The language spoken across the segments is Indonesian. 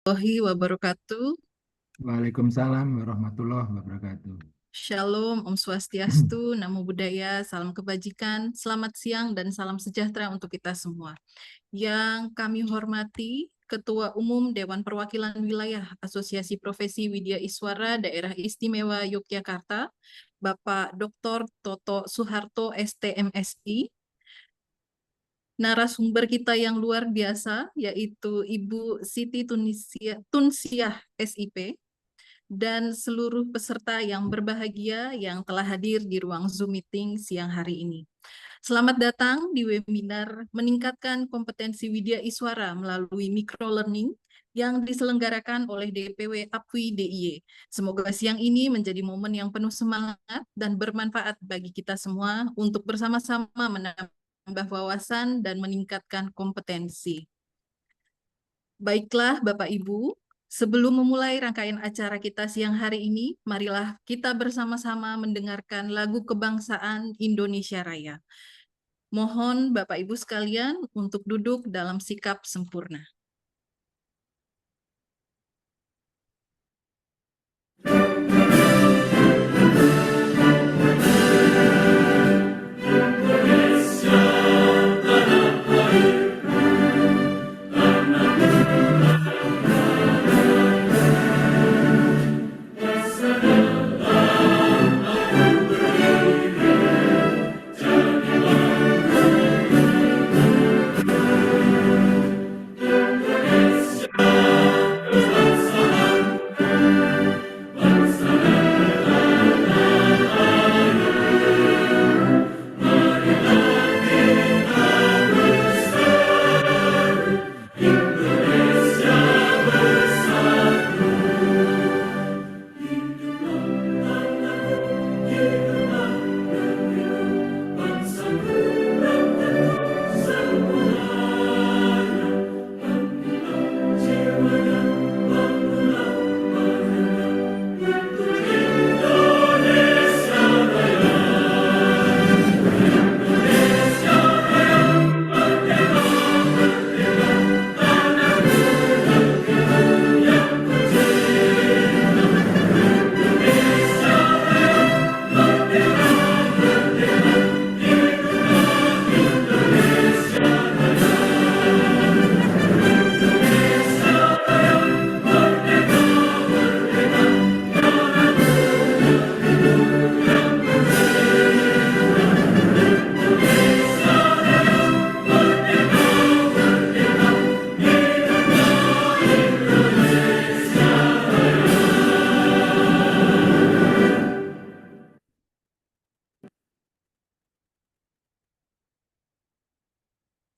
Warahmatullahi wabarakatuh. Waalaikumsalam warahmatullahi wabarakatuh. Shalom, Om Swastiastu, Namo Buddhaya, salam kebajikan, selamat siang dan salam sejahtera untuk kita semua. Yang kami hormati Ketua Umum Dewan Perwakilan Wilayah Asosiasi Profesi Widya Iswara Daerah Istimewa Yogyakarta, Bapak Dr. Toto Suharto, STMSI, narasumber kita yang luar biasa, yaitu Ibu Siti Tunsiah, SIP, dan seluruh peserta yang berbahagia yang telah hadir di ruang Zoom meeting siang hari ini. Selamat datang di webinar Meningkatkan Kompetensi Widya Iswara melalui Microlearning yang diselenggarakan oleh DPW APWI DIY. Semoga siang ini menjadi momen yang penuh semangat dan bermanfaat bagi kita semua untuk bersama-sama menambah wawasan dan meningkatkan kompetensi. Baiklah Bapak Ibu, sebelum memulai rangkaian acara kita siang hari ini, marilah kita bersama-sama mendengarkan lagu kebangsaan Indonesia Raya. Mohon Bapak Ibu sekalian untuk duduk dalam sikap sempurna.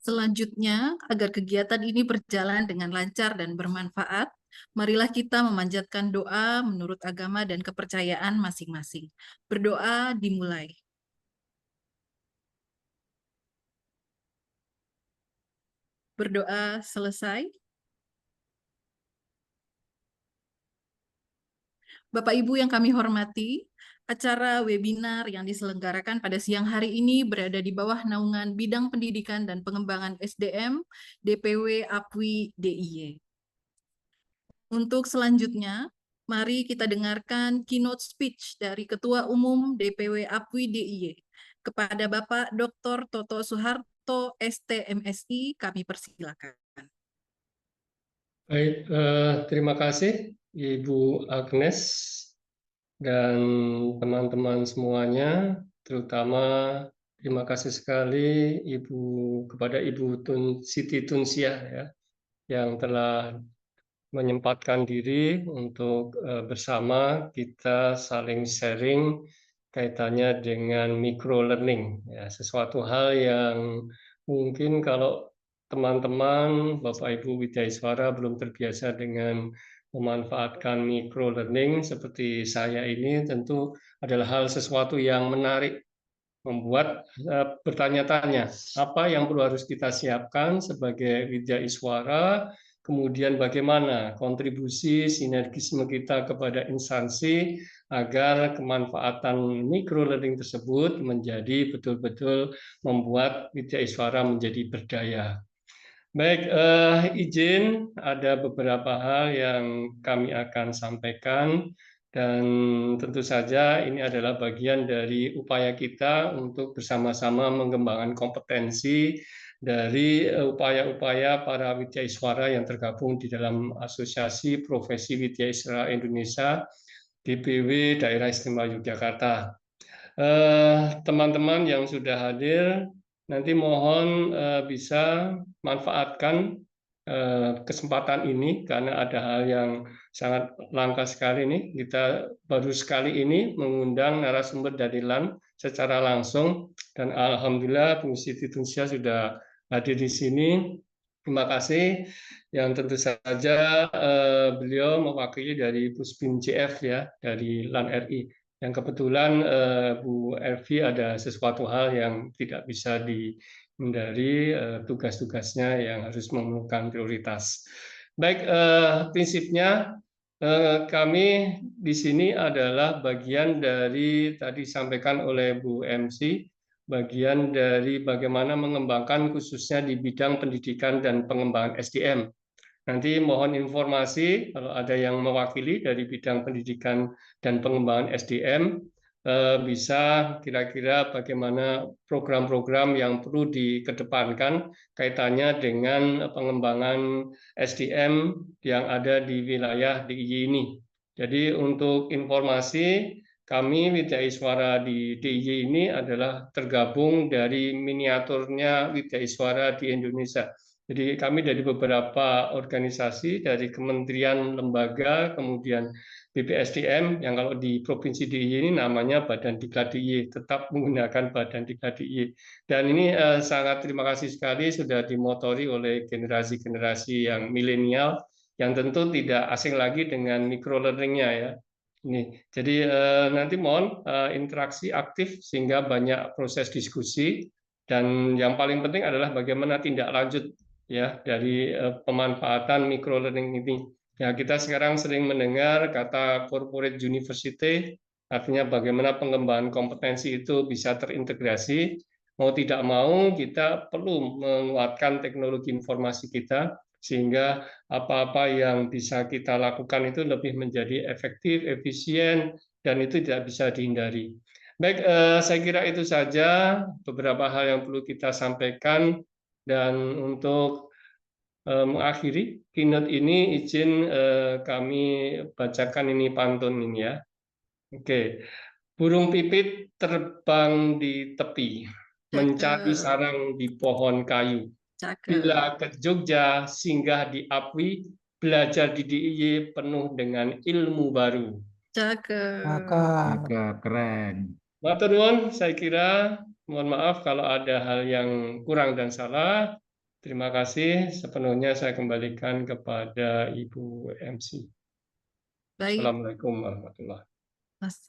Selanjutnya, agar kegiatan ini berjalan dengan lancar dan bermanfaat, marilah kita memanjatkan doa menurut agama dan kepercayaan masing-masing. Berdoa dimulai. Berdoa selesai. Bapak Ibu yang kami hormati, acara webinar yang diselenggarakan pada siang hari ini berada di bawah naungan Bidang Pendidikan dan Pengembangan SDM DPW APWI DIY. Untuk selanjutnya, mari kita dengarkan keynote speech dari Ketua Umum DPW APWI DIY. Kepada Bapak Dr. Toto Suharto, STMSI, kami persilakan. Baik, terima kasih Ibu Agnes dan teman-teman semuanya, terutama terima kasih sekali kepada Ibu Siti Tunsiah ya, yang telah menyempatkan diri untuk bersama kita saling sharing kaitannya dengan microlearning, ya, sesuatu hal yang mungkin kalau teman-teman Bapak Ibu Widya Iswara belum terbiasa dengan memanfaatkan microlearning seperti saya ini, tentu adalah hal sesuatu yang menarik, membuat bertanya-tanya apa yang perlu harus kita siapkan sebagai Widya Iswara, kemudian bagaimana kontribusi sinergisme kita kepada instansi agar kemanfaatan microlearning tersebut menjadi betul-betul membuat Widya Iswara menjadi berdaya. Baik, izin ada beberapa hal yang kami akan sampaikan dan tentu saja ini adalah bagian dari upaya kita untuk bersama-sama mengembangkan kompetensi dari upaya-upaya para Widyaiswara yang tergabung di dalam Asosiasi Profesi Widyaiswara Indonesia DPW Daerah Istimewa Yogyakarta. Teman-teman yang sudah hadir, nanti mohon bisa manfaatkan kesempatan ini karena ada hal yang sangat langka sekali nih. Kita baru sekali ini mengundang narasumber dari LAN secara langsung dan alhamdulillah Bu Siti Tunsia sudah hadir di sini. Terima kasih. Yang tentu saja beliau mewakili dari Puspin JF ya dari LAN RI. Yang kebetulan Bu Elvi ada sesuatu hal yang tidak bisa dihindari, tugas-tugasnya yang harus memerlukan prioritas. Baik, prinsipnya kami di sini adalah bagian dari tadi disampaikan oleh Bu MC, bagian dari bagaimana mengembangkan khususnya di bidang pendidikan dan pengembangan SDM. Nanti mohon informasi kalau ada yang mewakili dari bidang pendidikan dan pengembangan SDM, bisa kira-kira bagaimana program-program yang perlu dikedepankan kaitannya dengan pengembangan SDM yang ada di wilayah DIY ini. Jadi untuk informasi, kami Widyaiswara di DIY ini adalah tergabung dari miniaturnya Widyaiswara di Indonesia. Jadi kami dari beberapa organisasi, dari kementerian, lembaga, kemudian BPSDM, yang kalau di Provinsi DIY ini namanya Badan Diklat DIY, tetap menggunakan Badan Diklat DIY. Dan ini sangat terima kasih sekali sudah dimotori oleh generasi-generasi yang milenial, yang tentu tidak asing lagi dengan microlearning-nya ya. Ini. Jadi nanti mohon interaksi aktif sehingga banyak proses diskusi, dan yang paling penting adalah bagaimana tindak lanjut ya dari pemanfaatan microlearning ini. Ya, kita sekarang sering mendengar kata corporate university, artinya bagaimana pengembangan kompetensi itu bisa terintegrasi. Mau tidak mau kita perlu menguatkan teknologi informasi kita sehingga apa-apa yang bisa kita lakukan itu lebih menjadi efektif, efisien, dan itu tidak bisa dihindari. Baik, saya kira itu saja beberapa hal yang perlu kita sampaikan. Dan untuk mengakhiri keynote ini, izin kami bacakan ini pantun ini ya. Oke, burung pipit terbang di tepi, mencari Cakep, sarang di pohon kayu. cakep, Bila ke Jogja, singgah di Apwi, belajar di DIY penuh dengan ilmu baru. cakep. Cakep, keren. Matur nuwun, saya kira mohon maaf kalau ada hal yang kurang dan salah. Terima kasih. Sepenuhnya saya kembalikan kepada Ibu MC. Baik, Assalamualaikum warahmatullahi Mas.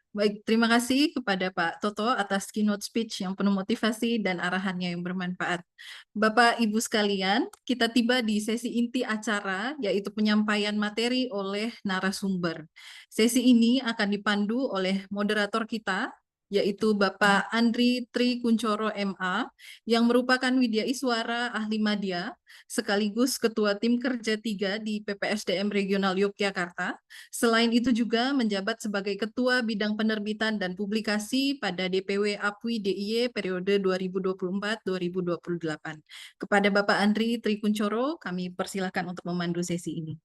Baik, terima kasih kepada Pak Toto atas keynote speech yang penuh motivasi dan arahannya yang bermanfaat. Bapak, Ibu sekalian, kita tiba di sesi inti acara, yaitu penyampaian materi oleh narasumber. Sesi ini akan dipandu oleh moderator kita, yaitu Bapak Andri Tri Kuncoro MA, yang merupakan Widyaiswara Ahli Madya, sekaligus Ketua Tim Kerja 3 di PPSDM Regional Yogyakarta. Selain itu juga menjabat sebagai Ketua Bidang Penerbitan dan Publikasi pada DPW APWI DIY periode 2024-2028. Kepada Bapak Andri Tri Kuncoro, kami persilakan untuk memandu sesi ini.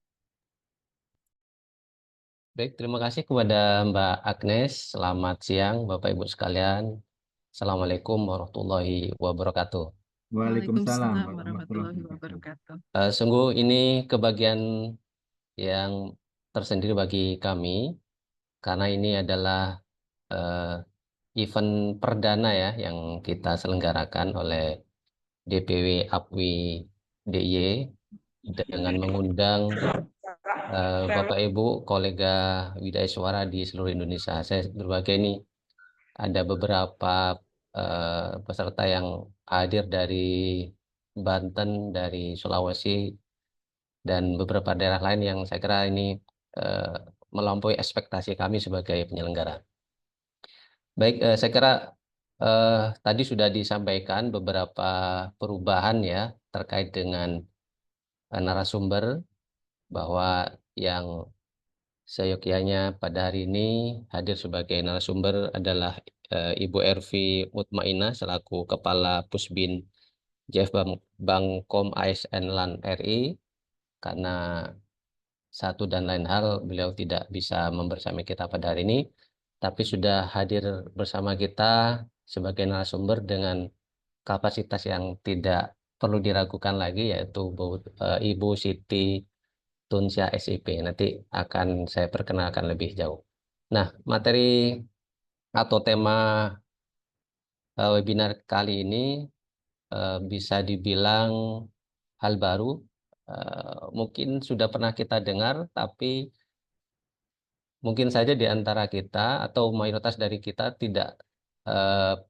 Baik, terima kasih kepada Mbak Agnes. Selamat siang, Bapak Ibu sekalian. Assalamualaikum warahmatullahi wabarakatuh. Waalaikumsalam warahmatullahi wabarakatuh. Sungguh ini kebahagiaan yang tersendiri bagi kami, karena ini adalah event perdana ya yang kita selenggarakan oleh DPW APWI DIY dengan mengundang Bapak Ibu kolega Widyaiswara di seluruh Indonesia. Saya berbagai ini ada beberapa peserta yang hadir dari Banten, dari Sulawesi, dan beberapa daerah lain yang saya kira ini melampaui ekspektasi kami sebagai penyelenggara. Baik, saya kira Tadi sudah disampaikan beberapa perubahan ya terkait dengan narasumber, bahwa yang seyogyanya pada hari ini hadir sebagai narasumber adalah Ibu Ervi Mutmainah selaku Kepala Pusbin JF Bangkom ASN LAN RI. Karena satu dan lain hal beliau tidak bisa membersama kita pada hari ini, tapi sudah hadir bersama kita sebagai narasumber dengan kapasitas yang tidak perlu diragukan lagi, yaitu Ibu Siti Tunsia SIP. Nanti akan saya perkenalkan lebih jauh. Nah, materi atau tema webinar kali ini bisa dibilang hal baru. Mungkin sudah pernah kita dengar, tapi mungkin saja di antara kita atau mayoritas dari kita tidak eh,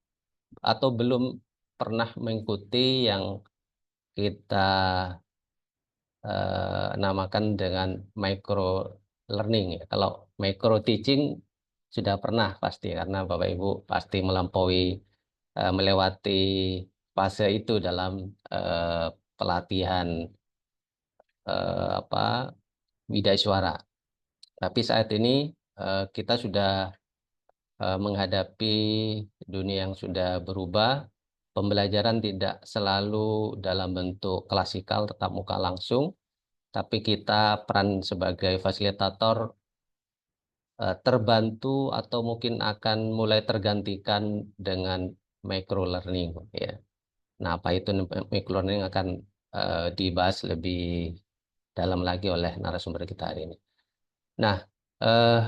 atau belum pernah mengikuti yang kita namakan dengan micro learning ya. Kalau micro teaching sudah pernah pasti, karena Bapak Ibu pasti melewati fase itu dalam eh, pelatihan apa bidai suara. Tapi saat ini kita sudah menghadapi dunia yang sudah berubah. Pembelajaran tidak selalu dalam bentuk klasikal tetap muka langsung, tapi kita peran sebagai fasilitator terbantu atau mungkin akan mulai tergantikan dengan micro learning ya. Nah, apa itu micro learning akan dibahas lebih dalam lagi oleh narasumber kita hari ini. Nah, eh,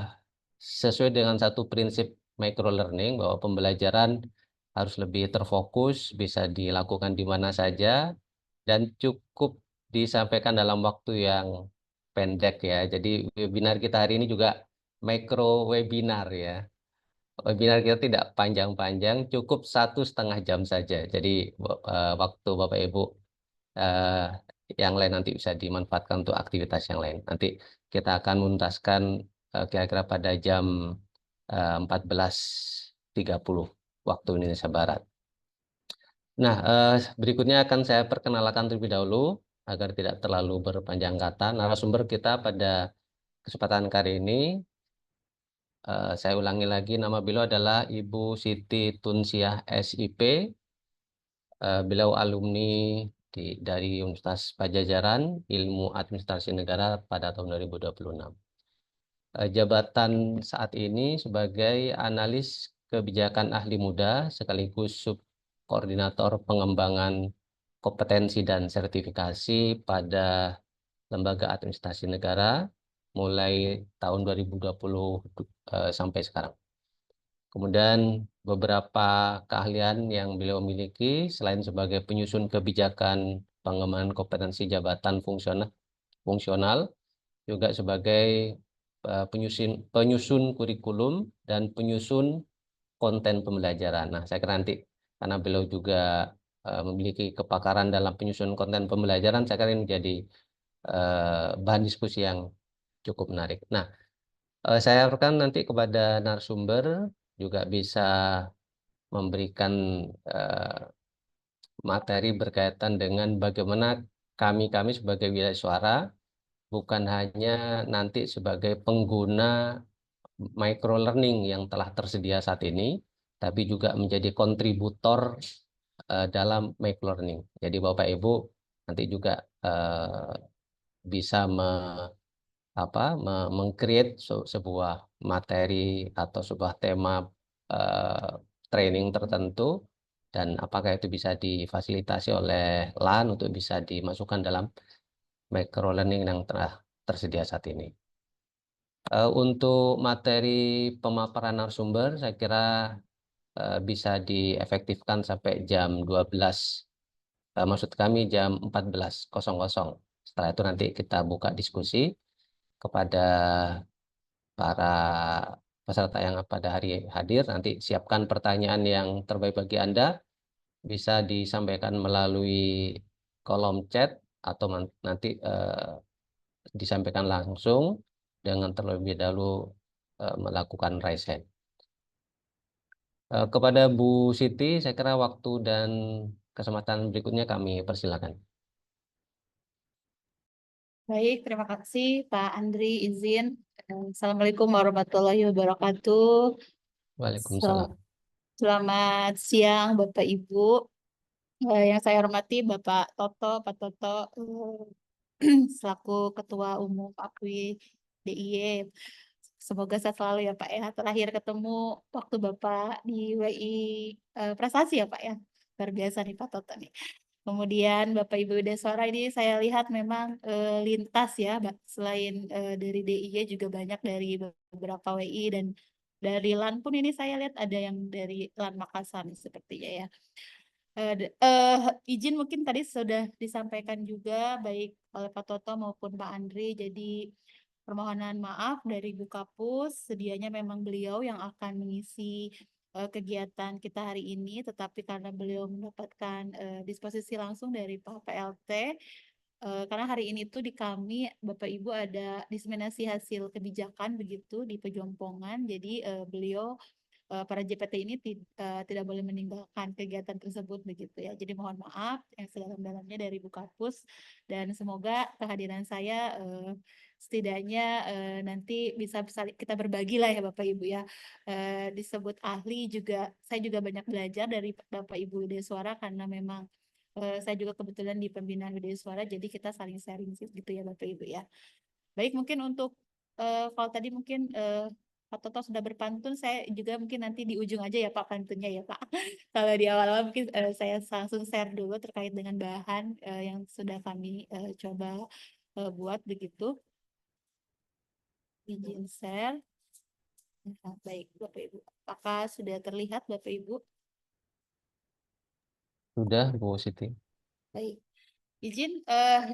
sesuai dengan satu prinsip micro learning bahwa pembelajaran harus lebih terfokus, bisa dilakukan di mana saja, dan cukup disampaikan dalam waktu yang pendek ya. Jadi webinar kita hari ini juga micro webinar ya. Webinar kita tidak panjang-panjang, cukup 1,5 jam saja. Jadi waktu Bapak Ibu eh, yang lain nanti bisa dimanfaatkan untuk aktivitas yang lain. Nanti kita akan menuntaskan kira-kira pada jam 14.30 waktu Indonesia Barat. Nah, berikutnya akan saya perkenalkan terlebih dahulu agar tidak terlalu berpanjang kata. Narasumber kita pada kesempatan kali ini, saya ulangi lagi, nama beliau adalah Ibu Siti Tunsiah SIP. Beliau alumni dari Universitas Pajajaran Ilmu Administrasi Negara pada tahun 2026. Jabatan saat ini sebagai analis kebijakan ahli muda sekaligus subkoordinator pengembangan kompetensi dan sertifikasi pada Lembaga Administrasi Negara mulai tahun 2020 sampai sekarang. Kemudian beberapa keahlian yang beliau miliki selain sebagai penyusun kebijakan pengembangan kompetensi jabatan fungsional, juga sebagai penyusun kurikulum dan penyusun konten pembelajaran. Nah, saya kira nanti karena beliau juga memiliki kepakaran dalam penyusun konten pembelajaran, saya kira ini menjadi bahan diskusi yang cukup menarik. Nah, saya harapkan nanti kepada narasumber juga bisa memberikan materi berkaitan dengan bagaimana kami sebagai wilayah suara bukan hanya nanti sebagai pengguna micro learning yang telah tersedia saat ini, tapi juga menjadi kontributor dalam micro learning. Jadi Bapak Ibu nanti juga bisa meng-create sebuah materi atau sebuah tema training tertentu, dan apakah itu bisa difasilitasi oleh LAN untuk bisa dimasukkan dalam micro learning yang telah tersedia saat ini. Untuk materi pemaparan narasumber, saya kira bisa diefektifkan sampai jam 12. Maksud kami jam 14.00. Setelah itu nanti kita buka diskusi kepada para peserta yang pada hari hadir. Nanti siapkan pertanyaan yang terbaik bagi Anda. Bisa disampaikan melalui kolom chat atau nanti disampaikan langsung dengan terlebih dahulu melakukan raise hand. Kepada Bu Siti, saya kira waktu dan kesempatan berikutnya kami persilakan. Baik, terima kasih Pak Andri izin. Assalamualaikum warahmatullahi wabarakatuh. Waalaikumsalam. Selamat siang Bapak Ibu. Yang saya hormati Bapak Toto, Pak Toto, selaku Ketua Umum APWI DIY. Semoga sehat selalu ya Pak ya. Terakhir ketemu waktu Bapak di WI Prestasi ya Pak ya. Luar biasa nih Pak Toto nih. Kemudian Bapak Ibu Deswara ini saya lihat memang lintas ya, selain dari DIY juga banyak dari beberapa WI dan dari LAN pun ini saya lihat ada yang dari LAN Makassar sepertinya ya. Izin mungkin tadi sudah disampaikan juga baik oleh Pak Toto maupun Pak Andri. Jadi permohonan maaf dari Bu Kapus. Sedianya memang beliau yang akan mengisi kegiatan kita hari ini, tetapi karena beliau mendapatkan disposisi langsung dari Pak PLT, karena hari ini tuh di kami Bapak Ibu ada diseminasi hasil kebijakan begitu di Pejompongan. Jadi beliau para JPT ini tidak boleh meninggalkan kegiatan tersebut begitu ya. Jadi mohon maaf yang sedalam-dalamnya dari Bu Kapus dan semoga kehadiran saya setidaknya nanti bisa kita berbagi lah ya Bapak Ibu ya. Disebut ahli juga, saya juga banyak belajar dari Bapak Ibu Deswara karena memang saya juga kebetulan di pembinaan Deswara, jadi kita saling sharing gitu ya Bapak Ibu ya. Baik, mungkin untuk kalau tadi mungkin Pak Toto sudah berpantun, saya juga mungkin nanti di ujung aja ya Pak pantunnya ya Pak. Kalau di awal-awal mungkin saya langsung share dulu terkait dengan bahan yang sudah kami coba buat begitu. Izin share. Nah, baik Bapak Ibu. Apakah sudah terlihat Bapak Ibu? Sudah, Bu Siti. Baik. Izin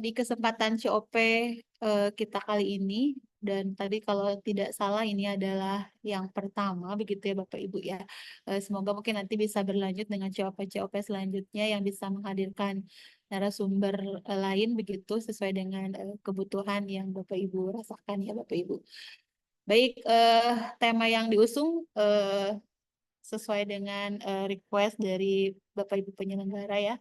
di kesempatan COP kita kali ini, dan tadi kalau tidak salah ini adalah yang pertama begitu ya Bapak Ibu ya. Semoga mungkin nanti bisa berlanjut dengan COP-COP selanjutnya yang bisa menghadirkan narasumber lain begitu sesuai dengan kebutuhan yang Bapak Ibu rasakan ya Bapak Ibu. Baik, tema yang diusung sesuai dengan request dari Bapak Ibu penyelenggara ya,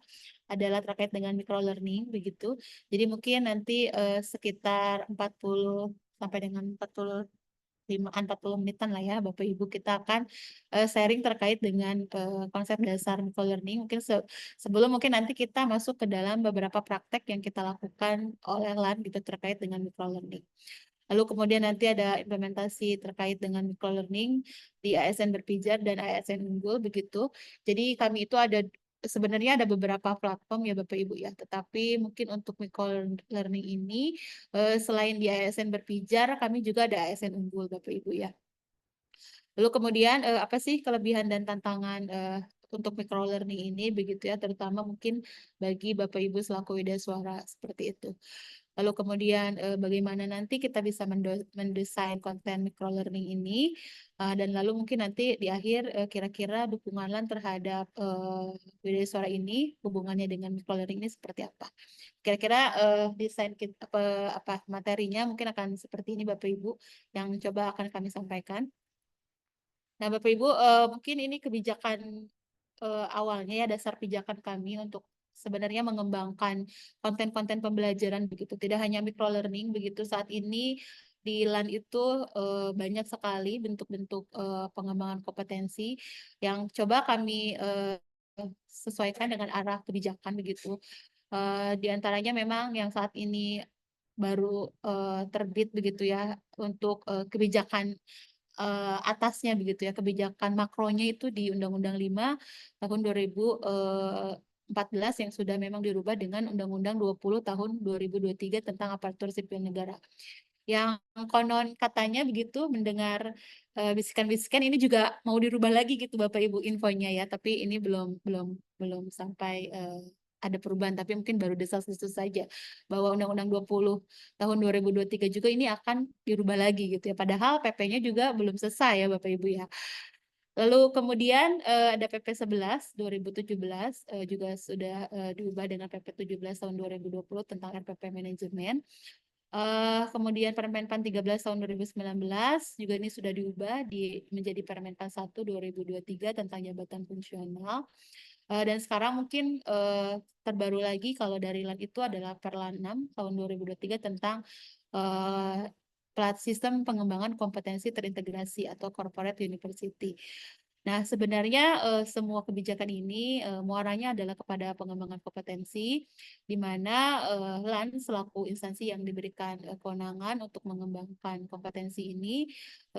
adalah terkait dengan microlearning begitu. Jadi mungkin nanti sekitar 40 sampai dengan 40 menitan lah ya Bapak Ibu kita akan sharing terkait dengan konsep dasar microlearning. Mungkin sebelum mungkin nanti kita masuk ke dalam beberapa praktek yang kita lakukan oleh LAN gitu terkait dengan microlearning. Lalu kemudian nanti ada implementasi terkait dengan microlearning di ASN berpijar dan ASN unggul begitu. Jadi kami itu sebenarnya ada beberapa platform ya Bapak Ibu ya. Tetapi mungkin untuk microlearning ini selain di ASN berpijar, kami juga ada ASN unggul Bapak Ibu ya. Lalu kemudian apa sih kelebihan dan tantangan untuk microlearning ini begitu ya, terutama mungkin bagi Bapak Ibu selaku widaswara seperti itu. Lalu kemudian bagaimana nanti kita bisa mendesain konten microlearning ini, dan lalu mungkin nanti di akhir kira-kira dukungan LAN terhadap widaswara ini hubungannya dengan microlearning ini seperti apa. Kira-kira desain kita, apa materinya mungkin akan seperti ini Bapak Ibu yang coba akan kami sampaikan. Nah Bapak Ibu mungkin ini kebijakan awalnya ya, dasar pijakan kami untuk sebenarnya mengembangkan konten-konten pembelajaran begitu. Tidak hanya microlearning begitu, saat ini di LAN itu banyak sekali bentuk-bentuk pengembangan kompetensi yang coba kami sesuaikan dengan arah kebijakan begitu. Di antaranya memang yang saat ini baru terbit begitu ya untuk kebijakan atasnya begitu ya, kebijakan makronya itu di Undang-Undang 5 tahun 2014 yang sudah memang dirubah dengan Undang-Undang 20 tahun 2023 tentang aparatur sipil negara. Yang konon katanya begitu mendengar bisikan-bisikan ini juga mau dirubah lagi gitu Bapak Ibu infonya ya, tapi ini belum sampai ada perubahan, tapi mungkin baru desas-desus saja bahwa Undang-Undang 20 tahun 2023 juga ini akan dirubah lagi gitu ya. Padahal PP-nya juga belum selesai ya Bapak Ibu ya. Lalu kemudian ada PP 11 2017 juga sudah diubah dengan PP 17 tahun 2020 tentang RPP manajemen. Kemudian Permenpan 13 tahun 2019 juga ini sudah diubah menjadi Permenpan 1 2023 tentang jabatan fungsional. Dan sekarang mungkin terbaru lagi kalau dari LAN itu adalah Perlan 6 tahun 2023 tentang sistem pengembangan kompetensi terintegrasi atau corporate university. Nah, sebenarnya semua kebijakan ini muaranya adalah kepada pengembangan kompetensi, di mana LAN selaku instansi yang diberikan kewenangan untuk mengembangkan kompetensi ini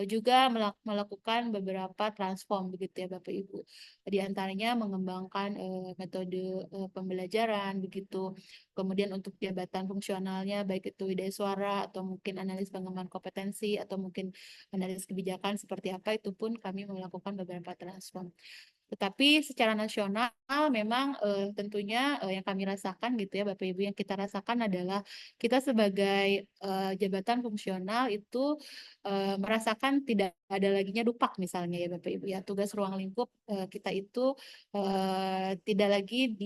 juga melakukan beberapa transform begitu ya Bapak Ibu. Di antaranya mengembangkan metode pembelajaran begitu. Kemudian untuk jabatan fungsionalnya baik itu widaya suara atau mungkin analis pengembangan kompetensi atau mungkin analis kebijakan seperti apa itu pun kami melakukan beberapa transform. Tetapi secara nasional memang tentunya yang kami rasakan gitu ya Bapak Ibu, yang kita rasakan adalah kita sebagai jabatan fungsional itu merasakan tidak ada laginya dupak misalnya ya Bapak Ibu ya, tugas ruang lingkup kita itu tidak lagi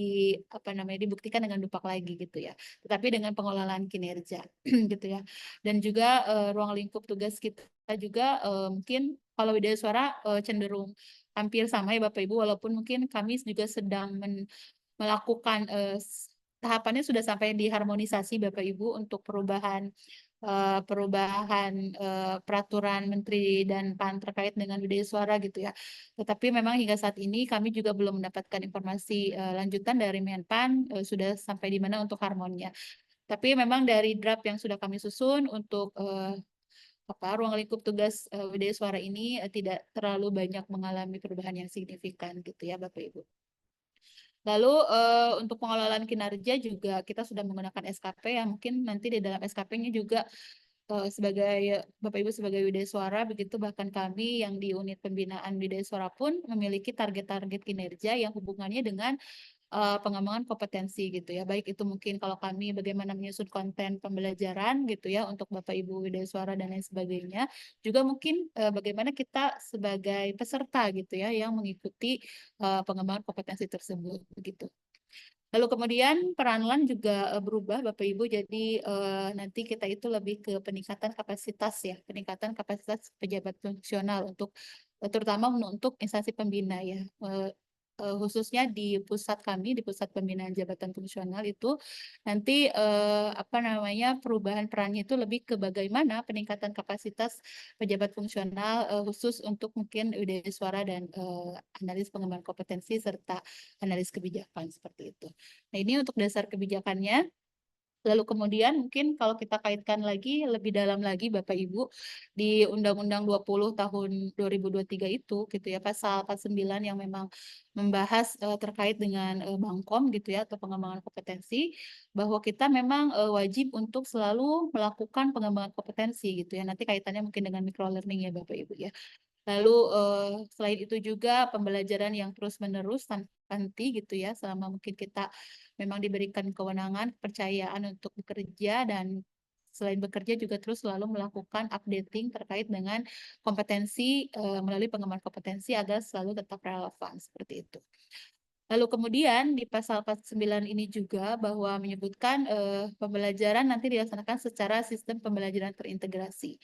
dibuktikan dengan dupak lagi gitu ya, tetapi dengan pengelolaan kinerja gitu ya. Dan juga ruang lingkup tugas kita juga mungkin kalau widaya suara cenderung hampir sama ya Bapak Ibu, walaupun mungkin kami juga sedang melakukan tahapannya sudah sampai di harmonisasi Bapak Ibu untuk perubahan peraturan Menteri dan PAN terkait dengan widaya suara gitu ya. Tetapi memang hingga saat ini kami juga belum mendapatkan informasi lanjutan dari Menpan sudah sampai di mana untuk harmonnya. Tapi memang dari draft yang sudah kami susun untuk ruang lingkup tugas widaya suara ini tidak terlalu banyak mengalami perubahan yang signifikan gitu ya Bapak Ibu. Lalu untuk pengelolaan kinerja juga kita sudah menggunakan SKP yang mungkin nanti di dalam SKP-nya juga sebagai Bapak Ibu sebagai widaya suara begitu, bahkan kami yang di unit pembinaan widaya suara pun memiliki target-target kinerja yang hubungannya dengan pengembangan kompetensi gitu ya. Baik itu mungkin kalau kami bagaimana menyusun konten pembelajaran gitu ya untuk Bapak Ibu widaya suara dan lain sebagainya. Juga mungkin bagaimana kita sebagai peserta gitu ya yang mengikuti pengembangan kompetensi tersebut begitu. Lalu kemudian peran LAN juga berubah Bapak Ibu, jadi nanti kita itu lebih ke peningkatan kapasitas ya, peningkatan kapasitas pejabat fungsional untuk terutama untuk instansi pembina ya. Khususnya di pusat kami, di pusat pembinaan jabatan fungsional itu nanti perubahan perannya itu lebih ke bagaimana peningkatan kapasitas pejabat fungsional khusus untuk mungkin widaya suara dan analis pengembangan kompetensi serta analis kebijakan seperti itu. Nah, ini untuk dasar kebijakannya. Lalu kemudian mungkin kalau kita kaitkan lagi lebih dalam lagi Bapak Ibu di Undang-Undang 20 tahun 2023 itu gitu ya, pasal 49 yang memang membahas terkait dengan Bangkom gitu ya atau pengembangan kompetensi, bahwa kita memang wajib untuk selalu melakukan pengembangan kompetensi gitu ya. Nanti kaitannya mungkin dengan micro learning ya Bapak Ibu ya. Lalu selain itu juga pembelajaran yang terus-menerus tanpa henti gitu ya, selama mungkin kita memang diberikan kewenangan, kepercayaan untuk bekerja, dan selain bekerja juga terus selalu melakukan updating terkait dengan kompetensi melalui pengembangan kompetensi agar selalu tetap relevan seperti itu. Lalu kemudian di pasal 49 ini juga bahwa menyebutkan pembelajaran nanti dilaksanakan secara sistem pembelajaran terintegrasi.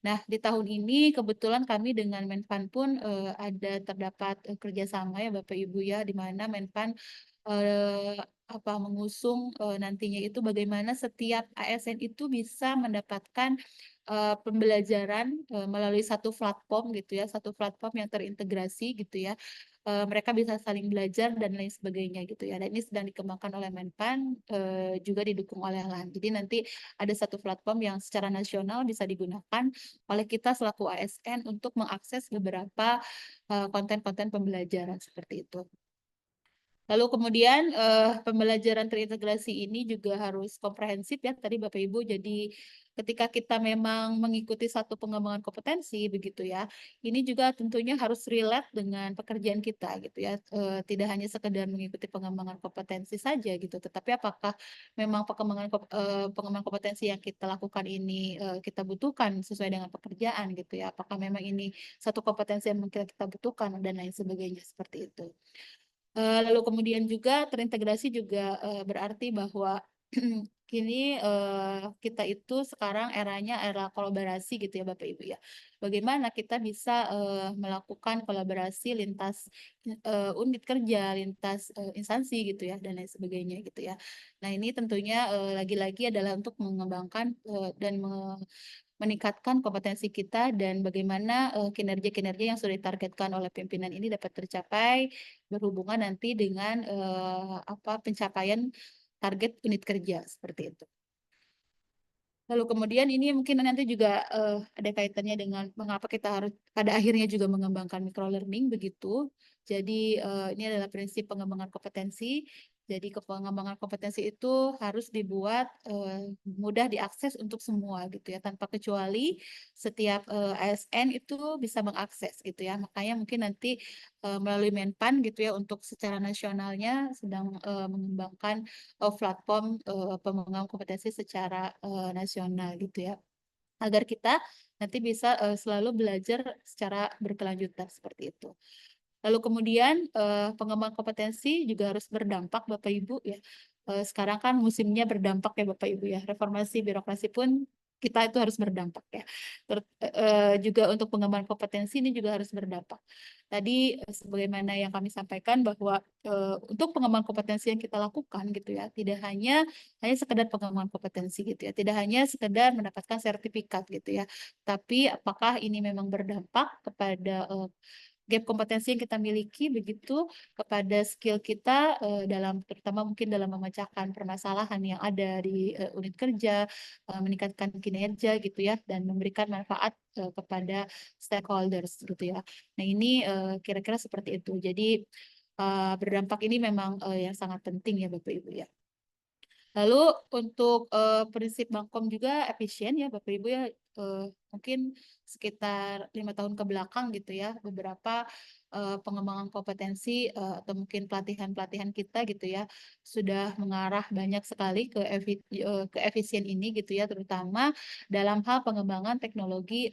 Nah, di tahun ini kebetulan kami dengan Menpan pun ada terdapat kerjasama ya Bapak Ibu ya, di mana Menpan mengusung nantinya itu bagaimana setiap ASN itu bisa mendapatkan pembelajaran melalui satu platform gitu ya, satu platform yang terintegrasi gitu ya. Mereka bisa saling belajar dan lain sebagainya gitu ya. Dan ini sedang dikembangkan oleh Menpan juga didukung oleh LAN. Jadi nanti ada satu platform yang secara nasional bisa digunakan oleh kita selaku ASN untuk mengakses beberapa konten-konten pembelajaran seperti itu. Lalu kemudian pembelajaran terintegrasi ini juga harus komprehensif ya tadi Bapak Ibu. Jadi ketika kita memang mengikuti satu pengembangan kompetensi begitu ya, ini juga tentunya harus relate dengan pekerjaan kita gitu ya. Tidak hanya sekedar mengikuti pengembangan kompetensi saja gitu, tetapi apakah memang pengembangan kompetensi yang kita lakukan ini kita butuhkan sesuai dengan pekerjaan gitu ya. Apakah memang ini satu kompetensi yang mungkin kita butuhkan dan lain sebagainya seperti itu. Lalu kemudian juga terintegrasi juga berarti bahwa kini kita itu sekarang eranya era kolaborasi gitu ya Bapak Ibu ya. Bagaimana kita bisa melakukan kolaborasi lintas unit kerja, lintas instansi gitu ya, dan lain sebagainya gitu ya. Nah ini tentunya lagi-lagi adalah untuk mengembangkan dan meningkatkan kompetensi kita dan bagaimana kinerja-kinerja yang sudah ditargetkan oleh pimpinan ini dapat tercapai berhubungan nanti dengan pencapaian target unit kerja seperti itu. Lalu kemudian ini mungkin nanti juga ada kaitannya dengan mengapa kita harus pada akhirnya juga mengembangkan microlearning begitu. Jadi ini adalah prinsip pengembangan kompetensi. Jadi pengembangan kompetensi itu harus dibuat mudah diakses untuk semua gitu ya, tanpa kecuali setiap ASN itu bisa mengakses gitu ya. Makanya mungkin nanti melalui Menpan gitu ya untuk secara nasionalnya sedang mengembangkan platform pengembangan kompetensi secara nasional gitu ya, agar kita nanti bisa selalu belajar secara berkelanjutan seperti itu. Lalu kemudian pengembangan kompetensi juga harus berdampak Bapak Ibu ya. Sekarang kan musimnya berdampak ya Bapak Ibu ya. Reformasi birokrasi pun kita itu harus berdampak ya. Juga untuk pengembangan kompetensi ini juga harus berdampak. Tadi sebagaimana yang kami sampaikan bahwa untuk pengembangan kompetensi yang kita lakukan gitu ya, tidak hanya sekedar pengembangan kompetensi gitu ya, tidak hanya sekedar mendapatkan sertifikat gitu ya, tapi apakah ini memang berdampak kepada gap kompetensi yang kita miliki begitu kepada skill kita dalam terutama mungkin dalam memecahkan permasalahan yang ada di unit kerja, meningkatkan kinerja gitu ya, dan memberikan manfaat kepada stakeholders gitu ya. Nah ini kira-kira seperti itu. Jadi berdampak ini memang yang sangat penting ya Bapak Ibu ya. Lalu untuk prinsip Bangkom juga efisien ya Bapak Ibu ya, mungkin sekitar 5 tahun ke belakang gitu ya, beberapa pengembangan kompetensi atau mungkin pelatihan-pelatihan kita gitu ya sudah mengarah banyak sekali ke efisien ini gitu ya, terutama dalam hal pengembangan teknologi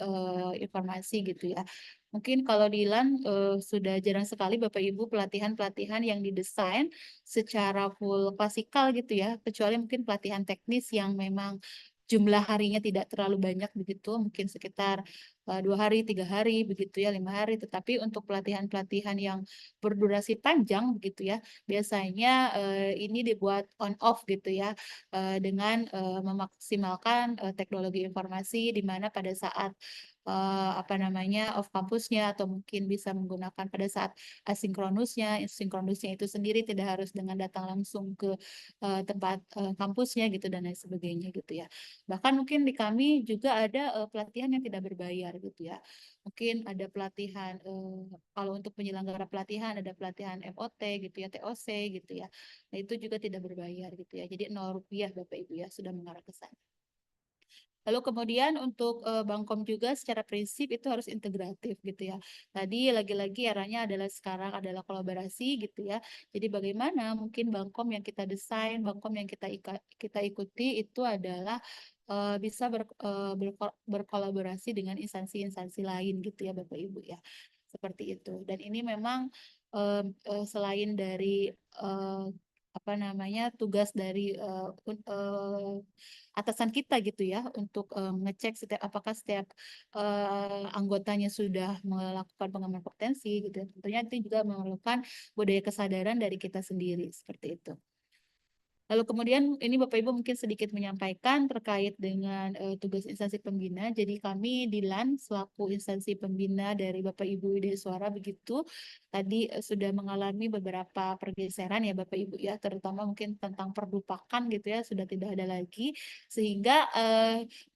informasi gitu ya. Mungkin kalau di LAN sudah jarang sekali Bapak Ibu pelatihan-pelatihan yang didesain secara full klasikal gitu ya, kecuali mungkin pelatihan teknis yang memang jumlah harinya tidak terlalu banyak begitu, mungkin sekitar 2 hari, 3 hari begitu ya, 5 hari. Tetapi untuk pelatihan-pelatihan yang berdurasi panjang begitu ya, biasanya ini dibuat on off gitu ya, dengan memaksimalkan teknologi informasi di mana pada saat off kampusnya atau mungkin bisa menggunakan pada saat asinkronusnya itu sendiri tidak harus dengan datang langsung ke tempat kampusnya gitu dan lain sebagainya gitu ya. Bahkan mungkin di kami juga ada pelatihan yang tidak berbayar gitu ya. Mungkin ada pelatihan kalau untuk penyelenggara pelatihan ada pelatihan MOT gitu ya, TOC gitu ya. Nah, itu juga tidak berbayar gitu ya. Jadi 0 rupiah Bapak Ibu ya sudah mengarah ke sana. Lalu kemudian untuk Bangkom juga secara prinsip itu harus integratif gitu ya. Tadi lagi-lagi eranya adalah sekarang adalah kolaborasi gitu ya. Jadi bagaimana mungkin Bangkom yang kita desain, Bangkom yang kita ikuti itu adalah bisa berkolaborasi dengan instansi-instansi lain gitu ya Bapak Ibu ya. Seperti itu. Dan ini memang selain dari tugas dari atasan kita gitu ya untuk mengecek apakah setiap anggotanya sudah melakukan pengembangan kompetensi gitu ya. Tentunya itu juga memerlukan budaya kesadaran dari kita sendiri seperti itu. Lalu kemudian ini Bapak Ibu mungkin sedikit menyampaikan terkait dengan tugas instansi pembina. Jadi kami di LAN selaku instansi pembina dari Bapak Ibu Widya Suara begitu tadi sudah mengalami beberapa pergeseran ya Bapak Ibu ya, terutama mungkin tentang perlupakan gitu ya sudah tidak ada lagi, sehingga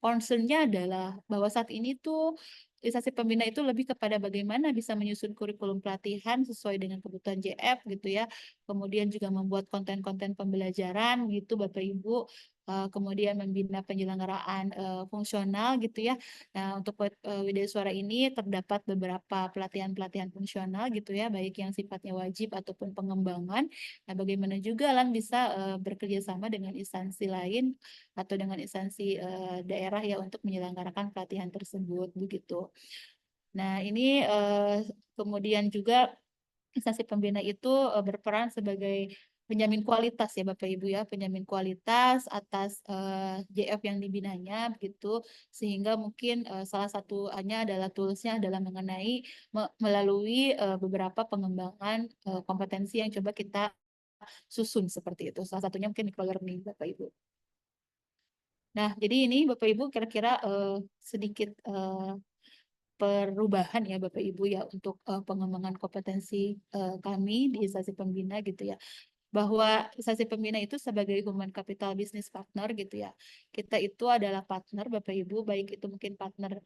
concernnya adalah bahwa saat ini tuh instansi pembina itu lebih kepada bagaimana bisa menyusun kurikulum pelatihan sesuai dengan kebutuhan JF gitu ya, kemudian juga membuat konten-konten pembelajaran gitu Bapak Ibu, kemudian membina penyelenggaraan fungsional gitu ya. Nah, untuk Widya Suara ini terdapat beberapa pelatihan-pelatihan fungsional gitu ya, baik yang sifatnya wajib ataupun pengembangan. Nah, bagaimana juga LAN bisa bekerja sama dengan instansi lain atau dengan instansi daerah ya untuk menyelenggarakan pelatihan tersebut begitu. Nah, ini kemudian juga instansi pembina itu berperan sebagai penjamin kualitas ya Bapak Ibu ya, penjamin kualitas atas JF yang dibinanya begitu, sehingga mungkin salah satunya adalah toolsnya adalah mengenai melalui beberapa pengembangan kompetensi yang coba kita susun seperti itu. Salah satunya mungkin microlearning Bapak Ibu. Nah, jadi ini Bapak Ibu kira-kira sedikit perubahan ya Bapak Ibu ya untuk pengembangan kompetensi kami di instansi pembina gitu ya. Bahwa instansi pembina itu sebagai human capital business partner gitu ya. Kita itu adalah partner Bapak Ibu, baik itu mungkin partner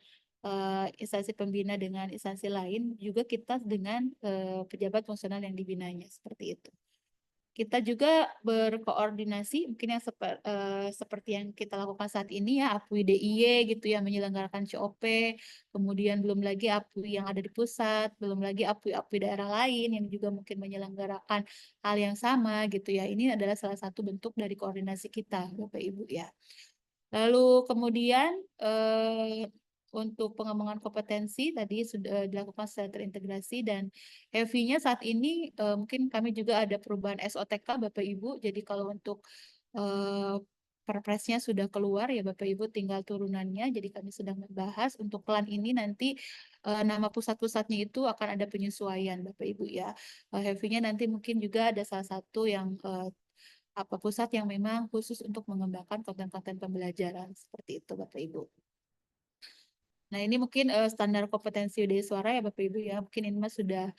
instansi pembina dengan instansi lain, juga kita dengan pejabat fungsional yang dibinanya seperti itu. Kita juga berkoordinasi mungkin yang seperti yang kita lakukan saat ini ya, APWI DIY gitu ya, menyelenggarakan COP, kemudian belum lagi APWI yang ada di pusat, belum lagi APWI daerah lain yang juga mungkin menyelenggarakan hal yang sama gitu ya. Ini adalah salah satu bentuk dari koordinasi kita, Bapak Ibu ya. Lalu kemudian untuk pengembangan kompetensi tadi sudah dilakukan secara terintegrasi dan heavy-nya saat ini mungkin kami juga ada perubahan SOTK Bapak Ibu. Jadi kalau untuk perpresnya sudah keluar ya Bapak Ibu, tinggal turunannya. Jadi kami sedang membahas untuk plan ini nanti nama pusat-pusatnya itu akan ada penyesuaian Bapak Ibu ya. Heavy-nya nanti mungkin juga ada salah satu yang pusat yang memang khusus untuk mengembangkan konten-konten pembelajaran seperti itu Bapak Ibu. Nah, ini mungkin standar kompetensi Widya Suara ya Bapak Ibu ya. Mungkin ini mas sudah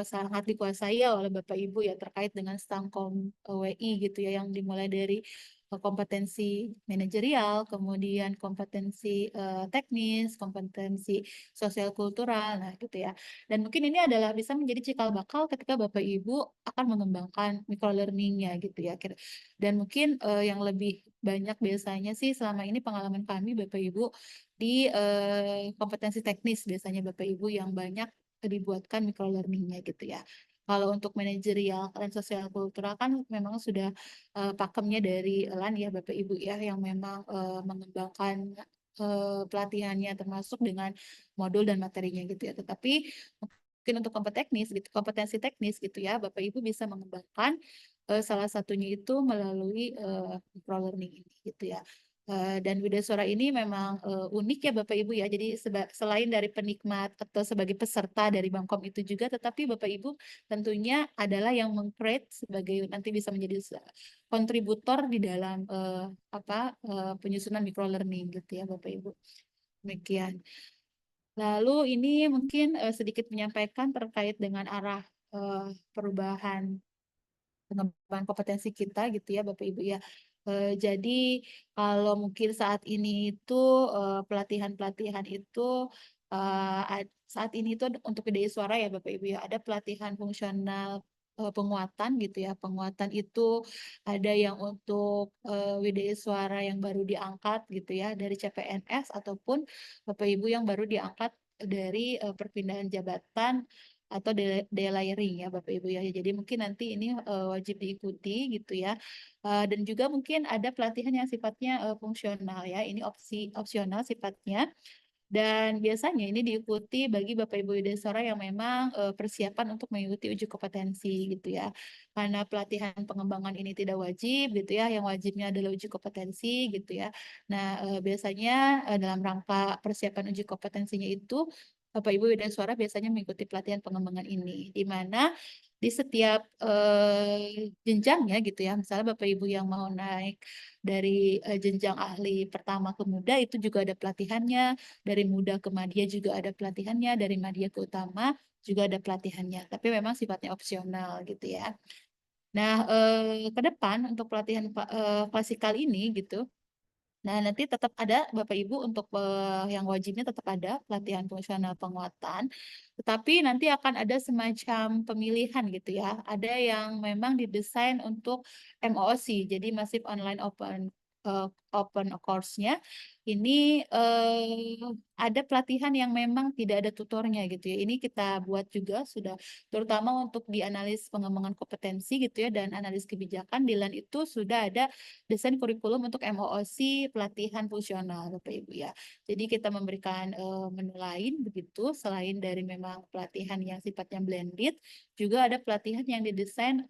sangat dikuasai ya oleh Bapak Ibu ya terkait dengan Stangkom WI gitu ya, yang dimulai dari kompetensi manajerial, kemudian kompetensi teknis, kompetensi sosial kultural, nah gitu ya. Dan mungkin ini adalah bisa menjadi cikal bakal ketika Bapak Ibu akan mengembangkan microlearning-nya gitu ya. Dan mungkin yang lebih banyak biasanya sih selama ini pengalaman kami Bapak Ibu di kompetensi teknis biasanya Bapak Ibu yang banyak dibuatkan microlearning-nya gitu ya. Kalau untuk manajerial dan sosial kultural kan memang sudah pakemnya dari LAN ya Bapak Ibu ya, yang memang mengembangkan pelatihannya termasuk dengan modul dan materinya gitu ya. Tetapi mungkin untuk kompetensi teknis gitu ya, Bapak Ibu bisa mengembangkan salah satunya itu melalui microlearning ini gitu ya. Dan Widya Suara ini memang unik ya Bapak Ibu ya. Jadi selain dari penikmat atau sebagai peserta dari Bangkom itu juga, tetapi Bapak Ibu tentunya adalah yang meng-create sebagai nanti bisa menjadi kontributor di dalam penyusunan microlearning gitu ya Bapak Ibu. Demikian. Lalu ini mungkin sedikit menyampaikan terkait dengan arah perubahan pengembangan kompetensi kita gitu ya Bapak Ibu ya. Jadi kalau mungkin saat ini itu pelatihan-pelatihan itu saat ini itu untuk Widya Suara ya Bapak Ibu ya, ada pelatihan fungsional penguatan gitu ya. Penguatan itu ada yang untuk Widya Suara yang baru diangkat gitu ya dari CPNS ataupun Bapak Ibu yang baru diangkat dari perpindahan jabatan atau delayering ya Bapak Ibu ya. Jadi mungkin nanti ini wajib diikuti gitu ya. Dan juga mungkin ada pelatihan yang sifatnya fungsional ya. Ini opsional sifatnya. Dan biasanya ini diikuti bagi Bapak Ibu Widya Suara yang memang persiapan untuk mengikuti uji kompetensi gitu ya. Karena pelatihan pengembangan ini tidak wajib gitu ya, yang wajibnya adalah uji kompetensi gitu ya. Nah, biasanya dalam rangka persiapan uji kompetensinya itu Bapak Ibu Widya Suara biasanya mengikuti pelatihan pengembangan ini, di mana di setiap jenjangnya gitu ya, misalnya Bapak Ibu yang mau naik dari jenjang ahli pertama ke muda itu juga ada pelatihannya, dari muda ke madya juga ada pelatihannya, dari madya ke utama juga ada pelatihannya, tapi memang sifatnya opsional gitu ya. Nah, ke depan untuk pelatihan klasikal ini gitu, nah, nanti tetap ada Bapak Ibu untuk yang wajibnya tetap ada pelatihan fungsional penguatan, tetapi nanti akan ada semacam pemilihan gitu ya. Ada yang memang didesain untuk MOOC, jadi Massive Online Open Course-nya. Ini ada pelatihan yang memang tidak ada tutornya gitu ya. Ini kita buat juga sudah terutama untuk di analis pengembangan kompetensi gitu ya dan analis kebijakan di LAN itu sudah ada desain kurikulum untuk MOOC pelatihan fungsional Bapak Ibu ya. Jadi kita memberikan menu lain begitu selain dari memang pelatihan yang sifatnya blended, juga ada pelatihan yang didesain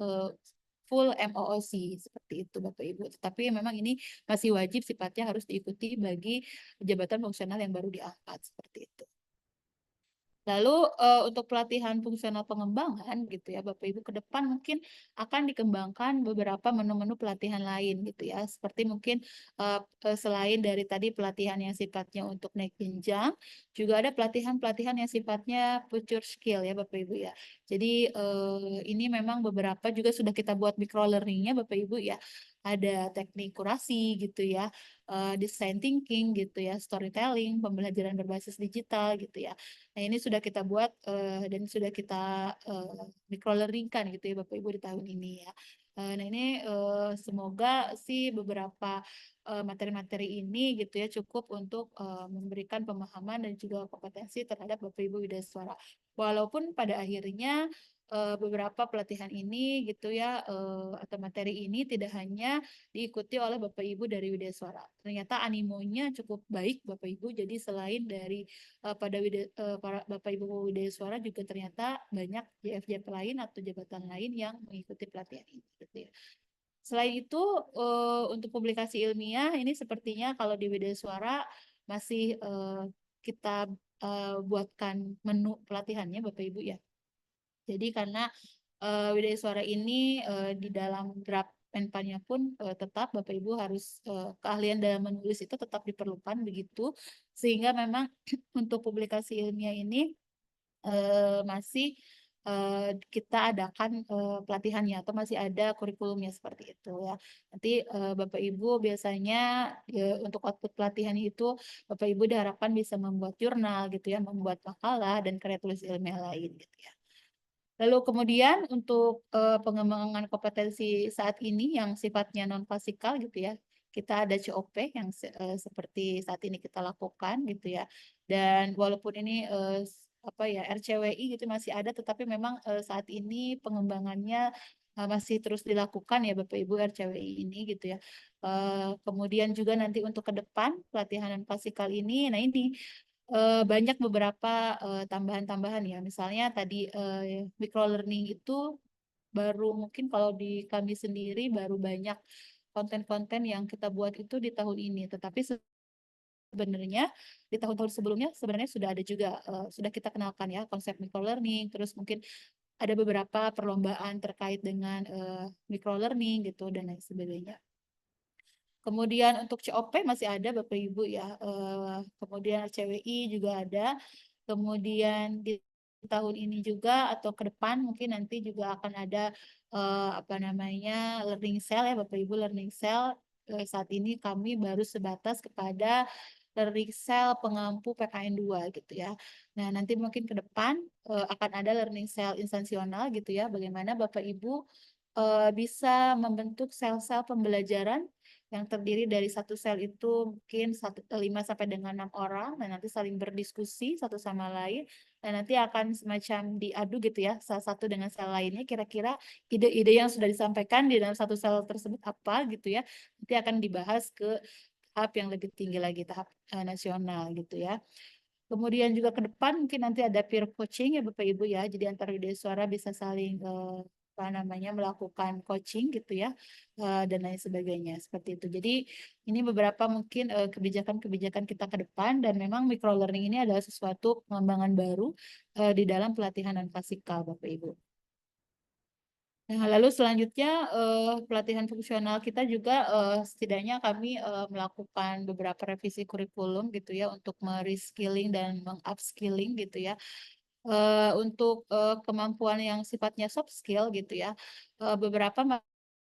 full MOOC seperti itu Bapak Ibu. Tetapi memang ini masih wajib sifatnya harus diikuti bagi jabatan fungsional yang baru diangkat seperti itu. Lalu untuk pelatihan fungsional pengembangan gitu ya Bapak Ibu, ke depan mungkin akan dikembangkan beberapa menu-menu pelatihan lain gitu ya. Seperti mungkin selain dari tadi pelatihan yang sifatnya untuk naik jenjang, juga ada pelatihan-pelatihan yang sifatnya future skill ya Bapak Ibu ya. Jadi ini memang beberapa juga sudah kita buat micro learningnya Bapak Ibu ya. Ada teknik kurasi gitu ya, design thinking gitu ya, storytelling, pembelajaran berbasis digital gitu ya. Nah, ini sudah kita buat dan sudah kita microlearningkan gitu ya Bapak Ibu di tahun ini ya. Nah, ini semoga sih beberapa materi-materi ini gitu ya cukup untuk memberikan pemahaman dan juga kompetensi terhadap Bapak Ibu Widaswara. Walaupun pada akhirnya beberapa pelatihan ini gitu ya atau materi ini tidak hanya diikuti oleh Bapak Ibu dari Widaswara. Ternyata animonya cukup baik Bapak Ibu. Jadi selain dari para Bapak Ibu Widaswara juga ternyata banyak JF-JF lain atau jabatan lain yang mengikuti pelatihan ini gitu ya. Selain itu untuk publikasi ilmiah ini sepertinya kalau di Widaswara masih kita buatkan menu pelatihannya Bapak Ibu ya. Jadi karena Widaswara ini di dalam draft Menpannya pun tetap Bapak Ibu harus keahlian dalam menulis itu tetap diperlukan begitu, sehingga memang untuk publikasi ilmiah ini masih kita adakan pelatihannya atau masih ada kurikulumnya seperti itu ya. Nanti Bapak Ibu biasanya untuk output pelatihan itu Bapak Ibu diharapkan bisa membuat jurnal gitu ya, membuat makalah dan karya tulis ilmiah lain gitu ya. Lalu kemudian untuk pengembangan kompetensi saat ini yang sifatnya non-klasikal gitu ya, kita ada COP yang seperti saat ini kita lakukan gitu ya. Dan walaupun ini RCWI gitu masih ada, tetapi memang saat ini pengembangannya masih terus dilakukan ya Bapak Ibu RCWI ini gitu ya. Kemudian juga nanti untuk ke depan pelatihan non-klasikal ini, nah ini banyak beberapa tambahan-tambahan ya. Misalnya tadi micro learning itu baru mungkin kalau di kami sendiri baru banyak konten-konten yang kita buat itu di tahun ini. Tetapi sebenarnya di tahun-tahun sebelumnya sebenarnya sudah ada juga sudah kita kenalkan ya konsep micro learning. Terus mungkin ada beberapa perlombaan terkait dengan micro learning gitu dan lain sebagainya. Kemudian untuk COP masih ada Bapak Ibu ya. Kemudian CWI juga ada. Kemudian di tahun ini juga atau ke depan mungkin nanti juga akan ada learning cell ya Bapak Ibu, learning cell. Saat ini kami baru sebatas kepada learning cell pengampu PKN 2 gitu ya. Nah, nanti mungkin ke depan akan ada learning cell instansional gitu ya. Bagaimana Bapak Ibu bisa membentuk sel-sel pembelajaran yang terdiri dari satu sel itu mungkin 5 sampai dengan 6 orang dan nanti saling berdiskusi satu sama lain dan nanti akan semacam diadu gitu ya salah satu dengan sel lainnya kira-kira ide-ide yang sudah disampaikan di dalam satu sel tersebut apa gitu ya nanti akan dibahas ke tahap yang lebih tinggi lagi tahap nasional gitu ya. Kemudian juga ke depan mungkin nanti ada peer coaching ya Bapak Ibu ya. Jadi antar Widaswara bisa saling melakukan coaching gitu ya dan lain sebagainya seperti itu. Jadi ini beberapa mungkin kebijakan-kebijakan kita ke depan dan memang micro learning ini adalah sesuatu pengembangan baru di dalam pelatihan non-klasikal Bapak Ibu. Nah, lalu selanjutnya pelatihan fungsional kita juga setidaknya kami melakukan beberapa revisi kurikulum gitu ya untuk mereskilling dan mengupskilling gitu ya. Untuk kemampuan yang sifatnya soft skill gitu ya. Beberapa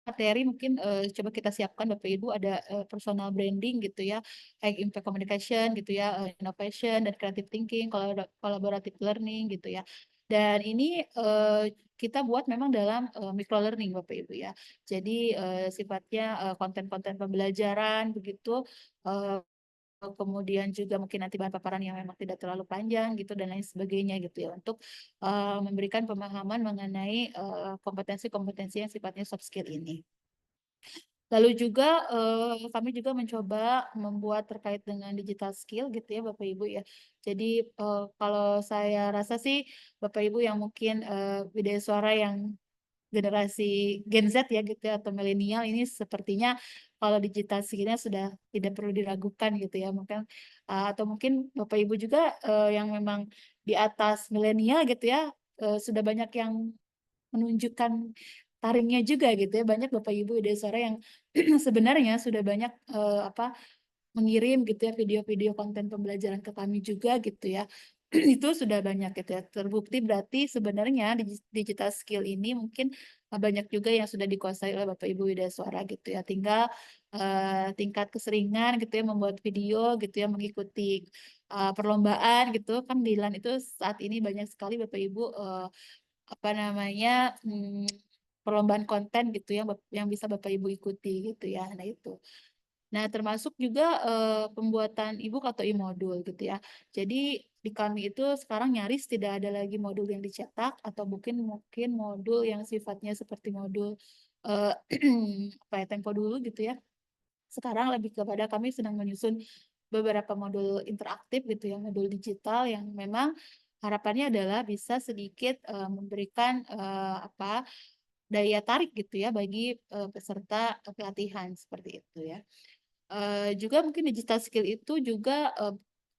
materi mungkin coba kita siapkan Bapak Ibu ada personal branding gitu ya, high impact communication gitu ya, innovation dan creative thinking, collaborative learning gitu ya. Dan ini kita buat memang dalam micro learning Bapak Ibu ya. Jadi sifatnya konten-konten pembelajaran begitu kemudian juga mungkin nanti bahan paparan yang memang tidak terlalu panjang gitu dan lain sebagainya gitu ya untuk memberikan pemahaman mengenai kompetensi-kompetensi yang sifatnya soft skill ini. Lalu juga kami juga mencoba membuat terkait dengan digital skill gitu ya Bapak Ibu ya. Jadi kalau saya rasa sih Bapak Ibu yang mungkin Widaswara yang generasi Gen Z ya gitu ya, atau milenial ini sepertinya kalau digital skillnya sudah tidak perlu diragukan gitu ya. Mungkin atau mungkin Bapak Ibu juga yang memang di atas milenial gitu ya, sudah banyak yang menunjukkan taringnya juga gitu ya. Banyak Bapak Ibu ide suara yang sebenarnya sudah banyak mengirim gitu ya video-video konten pembelajaran ke kami juga gitu ya. Itu sudah banyak gitu ya. Terbukti berarti sebenarnya digital skill ini mungkin banyak juga yang sudah dikuasai oleh Bapak Ibu Widya Suara gitu ya. Tinggal tingkat keseringan gitu ya membuat video gitu ya, mengikuti perlombaan gitu kan. Di LAN itu saat ini banyak sekali Bapak Ibu perlombaan konten gitu yang bisa Bapak Ibu ikuti gitu ya. Nah itu. Nah, termasuk juga pembuatan e-book atau e-modul gitu ya. Jadi di kami itu sekarang nyaris tidak ada lagi modul yang dicetak atau mungkin modul yang sifatnya seperti modul tempo dulu gitu ya. Sekarang lebih kepada kami sedang menyusun beberapa modul interaktif gitu ya, modul digital yang memang harapannya adalah bisa sedikit memberikan daya tarik gitu ya bagi peserta pelatihan seperti itu ya. Juga mungkin digital skill itu juga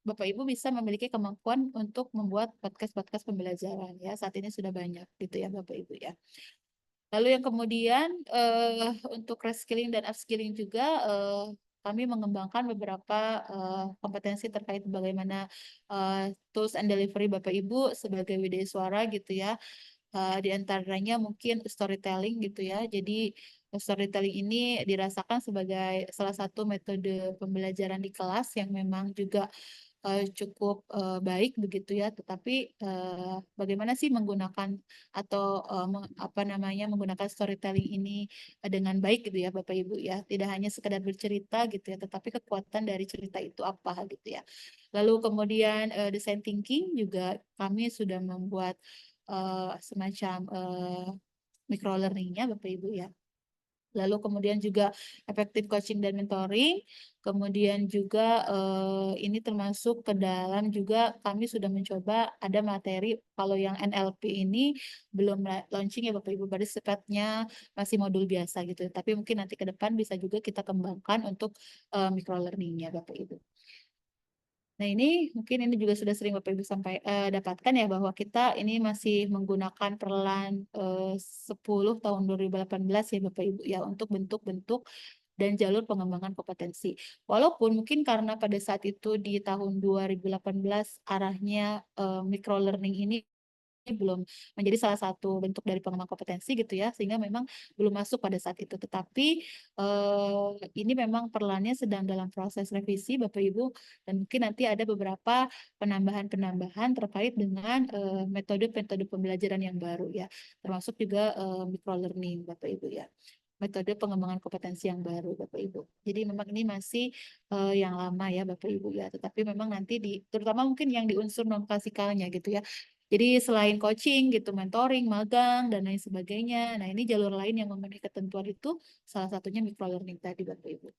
Bapak Ibu bisa memiliki kemampuan untuk membuat podcast-podcast pembelajaran ya. Saat ini sudah banyak gitu ya Bapak Ibu ya. Lalu yang kemudian untuk reskilling dan upskilling juga kami mengembangkan beberapa kompetensi terkait bagaimana tools and delivery Bapak Ibu sebagai widya suara gitu ya. Di antaranya mungkin storytelling gitu ya. Jadi storytelling ini dirasakan sebagai salah satu metode pembelajaran di kelas yang memang juga cukup baik begitu ya. Tetapi bagaimana sih menggunakan atau menggunakan storytelling ini dengan baik gitu ya Bapak Ibu ya. Tidak hanya sekedar bercerita gitu ya, tetapi kekuatan dari cerita itu apa gitu ya. Lalu kemudian design thinking juga kami sudah membuat semacam micro learning-nya Bapak Ibu ya. Lalu kemudian juga effective coaching dan mentoring. Kemudian juga ini termasuk ke dalam juga kami sudah mencoba ada materi, kalau yang NLP ini belum launching ya Bapak Ibu, pada sifatnya masih modul biasa gitu. Tapi mungkin nanti ke depan bisa juga kita kembangkan untuk micro learning-nya Bapak Ibu. Nah ini mungkin ini juga sudah sering Bapak Ibu sampai dapatkan ya, bahwa kita ini masih menggunakan perlan 10 tahun 2018 ya Bapak Ibu ya untuk bentuk-bentuk dan jalur pengembangan kompetensi. Walaupun mungkin karena pada saat itu di tahun 2018 arahnya micro learning ini belum menjadi salah satu bentuk dari pengembangan kompetensi gitu ya, sehingga memang belum masuk pada saat itu. Tetapi ini memang perlannya sedang dalam proses revisi Bapak Ibu, dan mungkin nanti ada beberapa penambahan-penambahan terkait dengan metode-metode pembelajaran yang baru ya, termasuk juga micro learning Bapak Ibu ya, metode pengembangan kompetensi yang baru Bapak Ibu. Jadi memang ini masih yang lama ya Bapak Ibu ya, tetapi memang nanti terutama mungkin yang di unsur non klasikalnya gitu ya. Jadi selain coaching gitu, mentoring, magang dan lain sebagainya. Nah, ini jalur lain yang memenuhi ketentuan itu salah satunya micro learning tadi Bapak Ibu.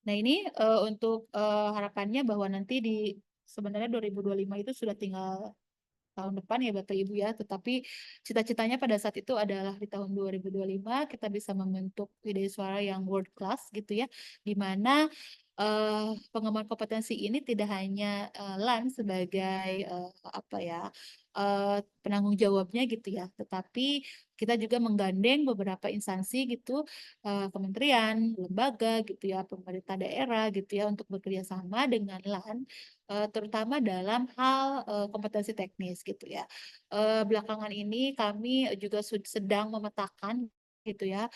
Nah, ini untuk harapannya bahwa nanti sebenarnya 2025 itu sudah tinggal tahun depan ya Bapak Ibu ya, tetapi cita-citanya pada saat itu adalah di tahun 2025 kita bisa membentuk widya suara yang world class gitu ya, di mana pengembangan kompetensi ini tidak hanya LAN sebagai penanggung jawabnya gitu ya, tetapi kita juga menggandeng beberapa instansi gitu, kementerian, lembaga gitu ya, pemerintah daerah gitu ya, untuk bekerja sama dengan LAN terutama dalam hal kompetensi teknis gitu ya. Belakangan ini kami juga sedang memetakan gitu ya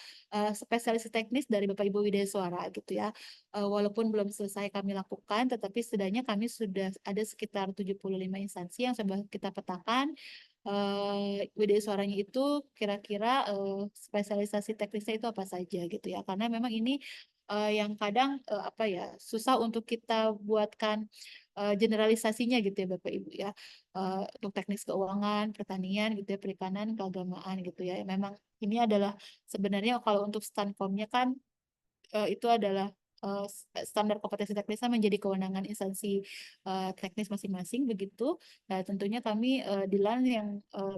spesialis teknis dari Bapak Ibu Widya Suara gitu ya. Walaupun belum selesai kami lakukan, tetapi setidaknya kami sudah ada sekitar 75 instansi yang sudah kita petakan Widya Suaranya itu kira-kira spesialisasi teknisnya itu apa saja gitu ya. Karena memang ini yang kadang susah untuk kita buatkan generalisasinya gitu ya Bapak Ibu ya, untuk teknis keuangan, pertanian gitu ya, perikanan, keagamaan gitu ya. Memang ini adalah sebenarnya kalau untuk Stankomnya kan itu adalah standar kompetensi teknisnya menjadi kewenangan instansi teknis masing-masing begitu. Nah tentunya kami di LAN yang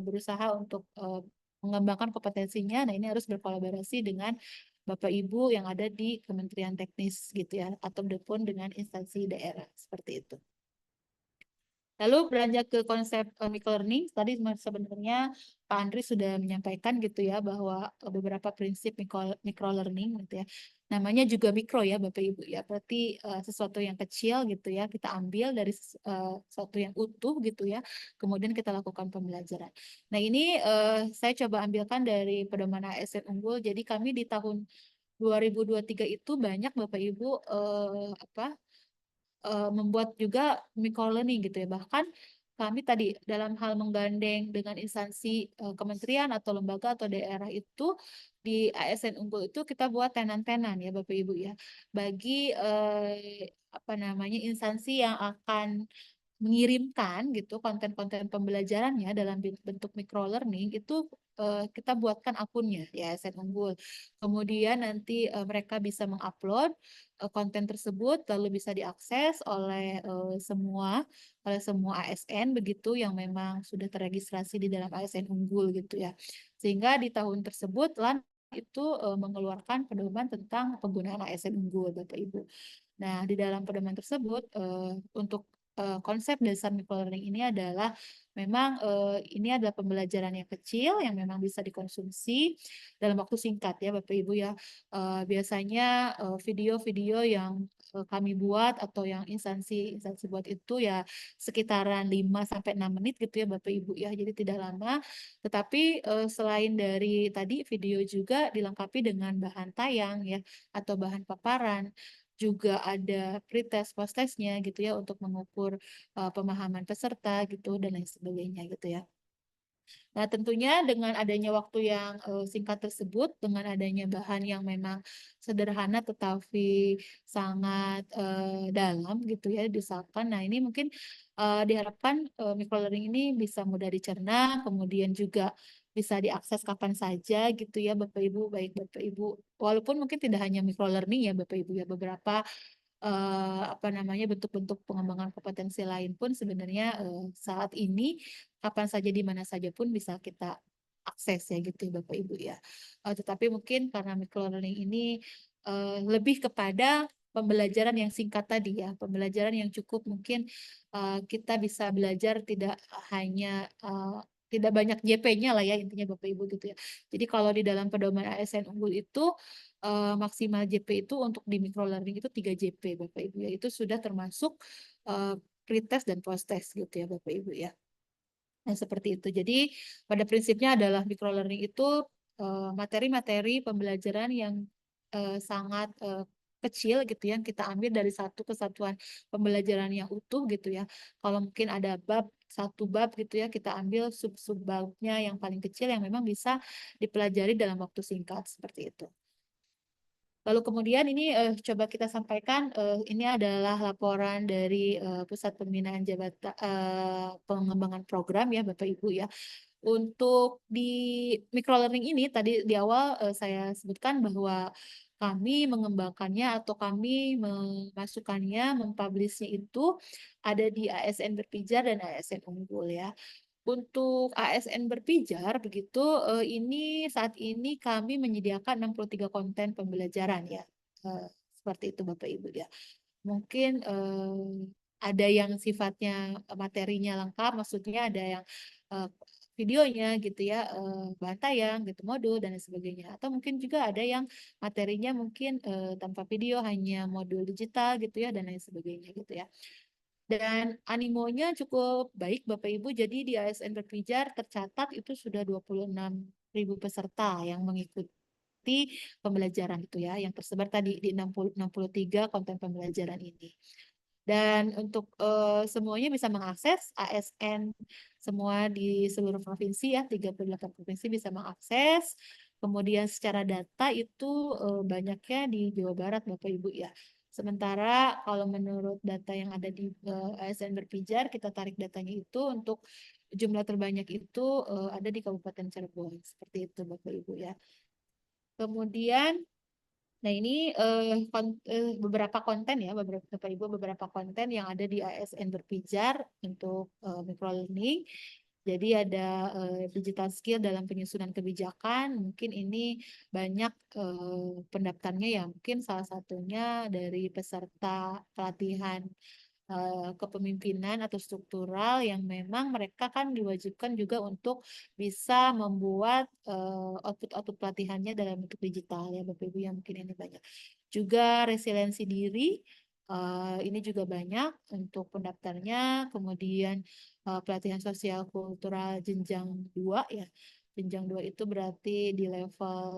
berusaha untuk mengembangkan kompetensinya. Nah, ini harus berkolaborasi dengan Bapak Ibu yang ada di Kementerian Teknis gitu ya, ataupun dengan instansi daerah seperti itu. Lalu beranjak ke konsep microlearning, tadi sebenarnya Pak Andri sudah menyampaikan gitu ya bahwa beberapa prinsip microlearning gitu ya. Namanya juga mikro ya Bapak Ibu ya, berarti sesuatu yang kecil gitu ya, kita ambil dari sesuatu yang utuh gitu ya, kemudian kita lakukan pembelajaran. Nah ini saya coba ambilkan dari pedoman ASN unggul, jadi kami di tahun 2023 itu banyak Bapak Ibu membuat juga microlearning gitu ya. Bahkan kami tadi dalam hal menggandeng dengan instansi kementerian atau lembaga atau daerah itu di ASN Unggul itu kita buat tenan-tenan ya Bapak Ibu ya. Bagi instansi yang akan mengirimkan gitu konten-konten pembelajarannya dalam bentuk microlearning itu kita buatkan akunnya ya ASN Unggul. Kemudian nanti mereka bisa mengupload konten tersebut lalu bisa diakses oleh semua ASN begitu yang memang sudah terregistrasi di dalam ASN Unggul gitu ya. Sehingga di tahun tersebut LAN itu mengeluarkan pedoman tentang penggunaan ASN Unggul Bapak Ibu. Nah, di dalam pedoman tersebut untuk konsep dasar microlearning ini adalah memang ini adalah pembelajaran yang kecil yang memang bisa dikonsumsi dalam waktu singkat ya Bapak Ibu ya. Biasanya video-video yang kami buat atau yang instansi buat itu ya sekitaran 5 sampai 6 menit gitu ya Bapak Ibu ya. Jadi tidak lama. Tetapi selain dari tadi video juga dilengkapi dengan bahan tayang ya atau bahan paparan, juga ada pretest post-testnya gitu ya untuk mengukur pemahaman peserta gitu dan lain sebagainya gitu ya. Nah, tentunya dengan adanya waktu yang singkat tersebut, dengan adanya bahan yang memang sederhana tetapi sangat dalam gitu ya diusahakan. Nah, ini mungkin diharapkan microlearning ini bisa mudah dicerna, kemudian juga bisa diakses kapan saja gitu ya Bapak Ibu, baik Bapak Ibu. Walaupun mungkin tidak hanya microlearning ya Bapak Ibu ya, beberapa bentuk-bentuk pengembangan kompetensi lain pun sebenarnya saat ini kapan saja di mana saja pun bisa kita akses ya gitu ya Bapak Ibu ya. Tetapi mungkin karena microlearning ini lebih kepada pembelajaran yang singkat tadi ya, pembelajaran yang cukup mungkin kita bisa belajar tidak hanya tidak banyak JP-nya lah ya intinya Bapak Ibu gitu ya. Jadi kalau di dalam pedoman ASN Unggul itu maksimal JP itu untuk di microlearning itu 3 JP Bapak Ibu ya. Itu sudah termasuk pretest dan post-test gitu ya Bapak Ibu ya. Nah, seperti itu. Jadi pada prinsipnya adalah microlearning itu materi-materi pembelajaran yang sangat kecil gitu ya, yang kita ambil dari satu kesatuan pembelajaran yang utuh gitu ya. Kalau mungkin ada satu bab gitu ya, kita ambil sub-sub babnya yang paling kecil yang memang bisa dipelajari dalam waktu singkat seperti itu. Lalu kemudian ini coba kita sampaikan, ini adalah laporan dari Pusat Pembinaan Pengembangan Program ya Bapak Ibu ya. Untuk di microlearning ini tadi di awal saya sebutkan bahwa kami mengembangkannya atau kami memasukkannya, mempublishnya itu ada di ASN Berpijar dan ASN Unggul ya. Untuk ASN Berpijar begitu ini saat ini kami menyediakan 63 konten pembelajaran ya. Seperti itu Bapak Ibu ya. Mungkin ada yang sifatnya materinya lengkap, maksudnya ada yang videonya gitu ya, bahan tayang gitu, modul dan lain sebagainya. Atau mungkin juga ada yang materinya mungkin tanpa video, hanya modul digital gitu ya dan lain sebagainya gitu ya. Dan animonya cukup baik Bapak Ibu, jadi di ASN Berpijar tercatat itu sudah 26.000 peserta yang mengikuti pembelajaran itu ya, yang tersebar tadi di 63 konten pembelajaran ini. Dan untuk semuanya bisa mengakses ASN semua di seluruh provinsi ya, 38 provinsi bisa mengakses. Kemudian secara data itu banyaknya di Jawa Barat Bapak Ibu ya. Sementara kalau menurut data yang ada di ASN Berpijar, kita tarik datanya itu untuk jumlah terbanyak itu ada di Kabupaten Cirebon. Seperti itu Bapak Ibu ya. Kemudian, nah ini beberapa konten ya, Bapak Ibu, beberapa konten yang ada di ASN Berpijar untuk microlearning. Jadi ada digital skill dalam penyusunan kebijakan. Mungkin ini banyak pendaftarnya ya. Mungkin salah satunya dari peserta pelatihan kepemimpinan atau struktural yang memang mereka kan diwajibkan juga untuk bisa membuat output-output pelatihannya dalam bentuk digital ya Bapak Ibu, yang mungkin ini banyak. Juga resiliensi diri, ini juga banyak untuk pendaftarnya. Kemudian pelatihan sosial kultural jenjang 2 ya. Jenjang 2 itu berarti di level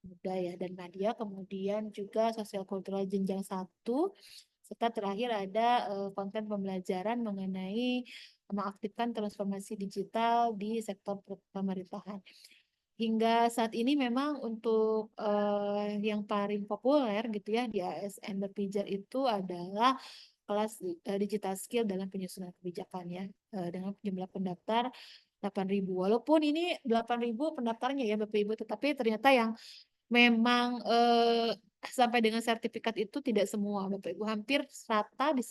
muda ya dan media. Kemudian juga sosial kultural jenjang 1. Serta terakhir ada konten pembelajaran mengenai mengaktifkan transformasi digital di sektor pemerintahan. Hingga saat ini memang untuk yang paling populer gitu ya di ASN Berpijar itu adalah kelas digital skill dalam penyusunan kebijakan ya, dengan jumlah pendaftar 8.000. Walaupun ini 8.000 pendaftarnya ya Bapak Ibu, tetapi ternyata yang memang sampai dengan sertifikat itu tidak semua Bapak Ibu, hampir rata di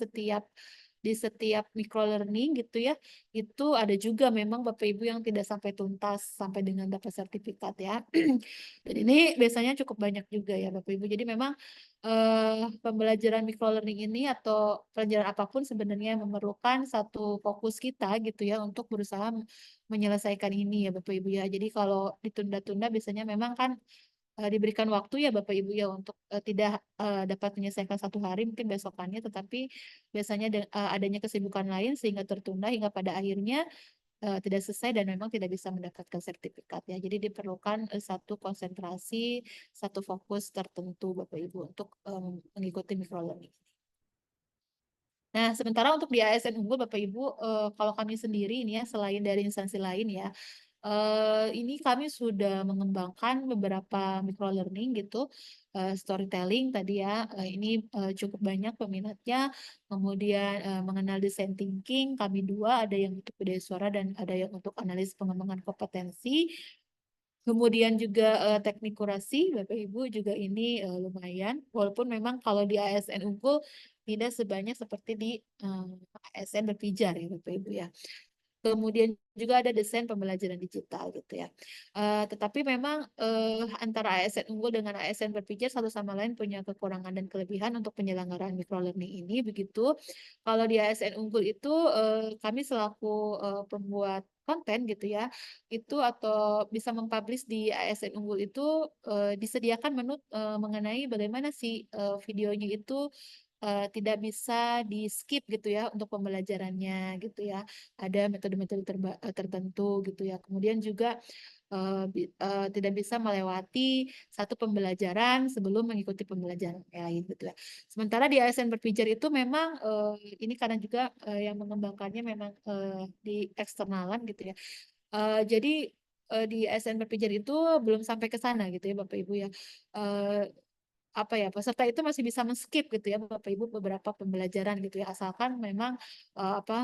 setiap micro learning gitu ya, itu ada juga memang Bapak Ibu yang tidak sampai tuntas sampai dengan dapat sertifikat ya. Dan ini biasanya cukup banyak juga ya Bapak Ibu. Jadi memang pembelajaran micro learning ini atau pelajaran apapun sebenarnya memerlukan satu fokus kita gitu ya untuk berusaha menyelesaikan ini ya Bapak Ibu ya. Jadi kalau ditunda-tunda biasanya memang kan diberikan waktu ya Bapak Ibu ya untuk tidak dapat menyelesaikan satu hari mungkin besokannya, tetapi biasanya adanya kesibukan lain sehingga tertunda hingga pada akhirnya tidak selesai dan memang tidak bisa mendapatkan sertifikat ya. Jadi diperlukan satu konsentrasi, satu fokus tertentu Bapak Ibu untuk mengikuti microlearning. Nah, sementara untuk di ASN Unggul Bapak Ibu, kalau kami sendiri ini ya selain dari instansi lain ya, ini kami sudah mengembangkan beberapa microlearning gitu, storytelling tadi ya, ini cukup banyak peminatnya. Kemudian mengenal design thinking, kami 2, ada yang untuk budaya suara dan ada yang untuk analis pengembangan kompetensi. Kemudian juga teknik kurasi, Bapak Ibu juga ini lumayan, walaupun memang kalau di ASN Unggul tidak sebanyak seperti di ASN Berpijar ya Bapak Ibu ya. Kemudian juga ada desain pembelajaran digital gitu ya. Tetapi memang antara ASN Unggul dengan ASN Berpijar satu sama lain punya kekurangan dan kelebihan untuk penyelenggaraan microlearning ini begitu. Kalau di ASN Unggul itu kami selaku pembuat konten gitu ya, itu atau bisa mempublish di ASN Unggul itu disediakan menu mengenai bagaimana sih videonya itu tidak bisa di skip gitu ya untuk pembelajarannya gitu ya, ada metode-metode tertentu gitu ya. Kemudian juga tidak bisa melewati satu pembelajaran sebelum mengikuti pembelajaran lain gitu ya. Sementara di ASN Berpijar itu memang ini karena juga yang mengembangkannya memang di eksternalan gitu ya. Jadi di ASN Berpijar itu belum sampai ke sana gitu ya Bapak Ibu ya. Apa ya, peserta itu masih bisa men-skip gitu ya Bapak Ibu beberapa pembelajaran gitu ya, asalkan memang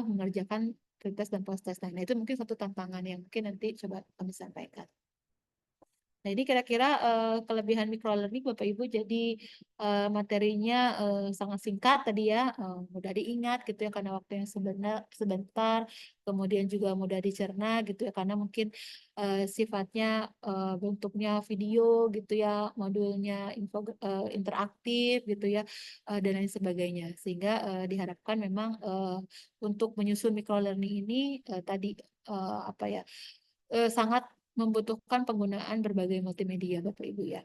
mengerjakan pretest dan post-test. Nah, itu mungkin satu tantangan yang mungkin nanti coba kami sampaikan. Nah, ini kira-kira kelebihan microlearning Bapak Ibu, jadi materinya sangat singkat tadi ya, mudah diingat gitu ya karena waktu yang sebentar, kemudian juga mudah dicerna gitu ya karena mungkin sifatnya bentuknya video gitu ya, modulnya interaktif gitu ya, dan lain sebagainya. Sehingga diharapkan memang untuk menyusun microlearning ini tadi apa ya, sangat membutuhkan penggunaan berbagai multimedia Bapak Ibu ya.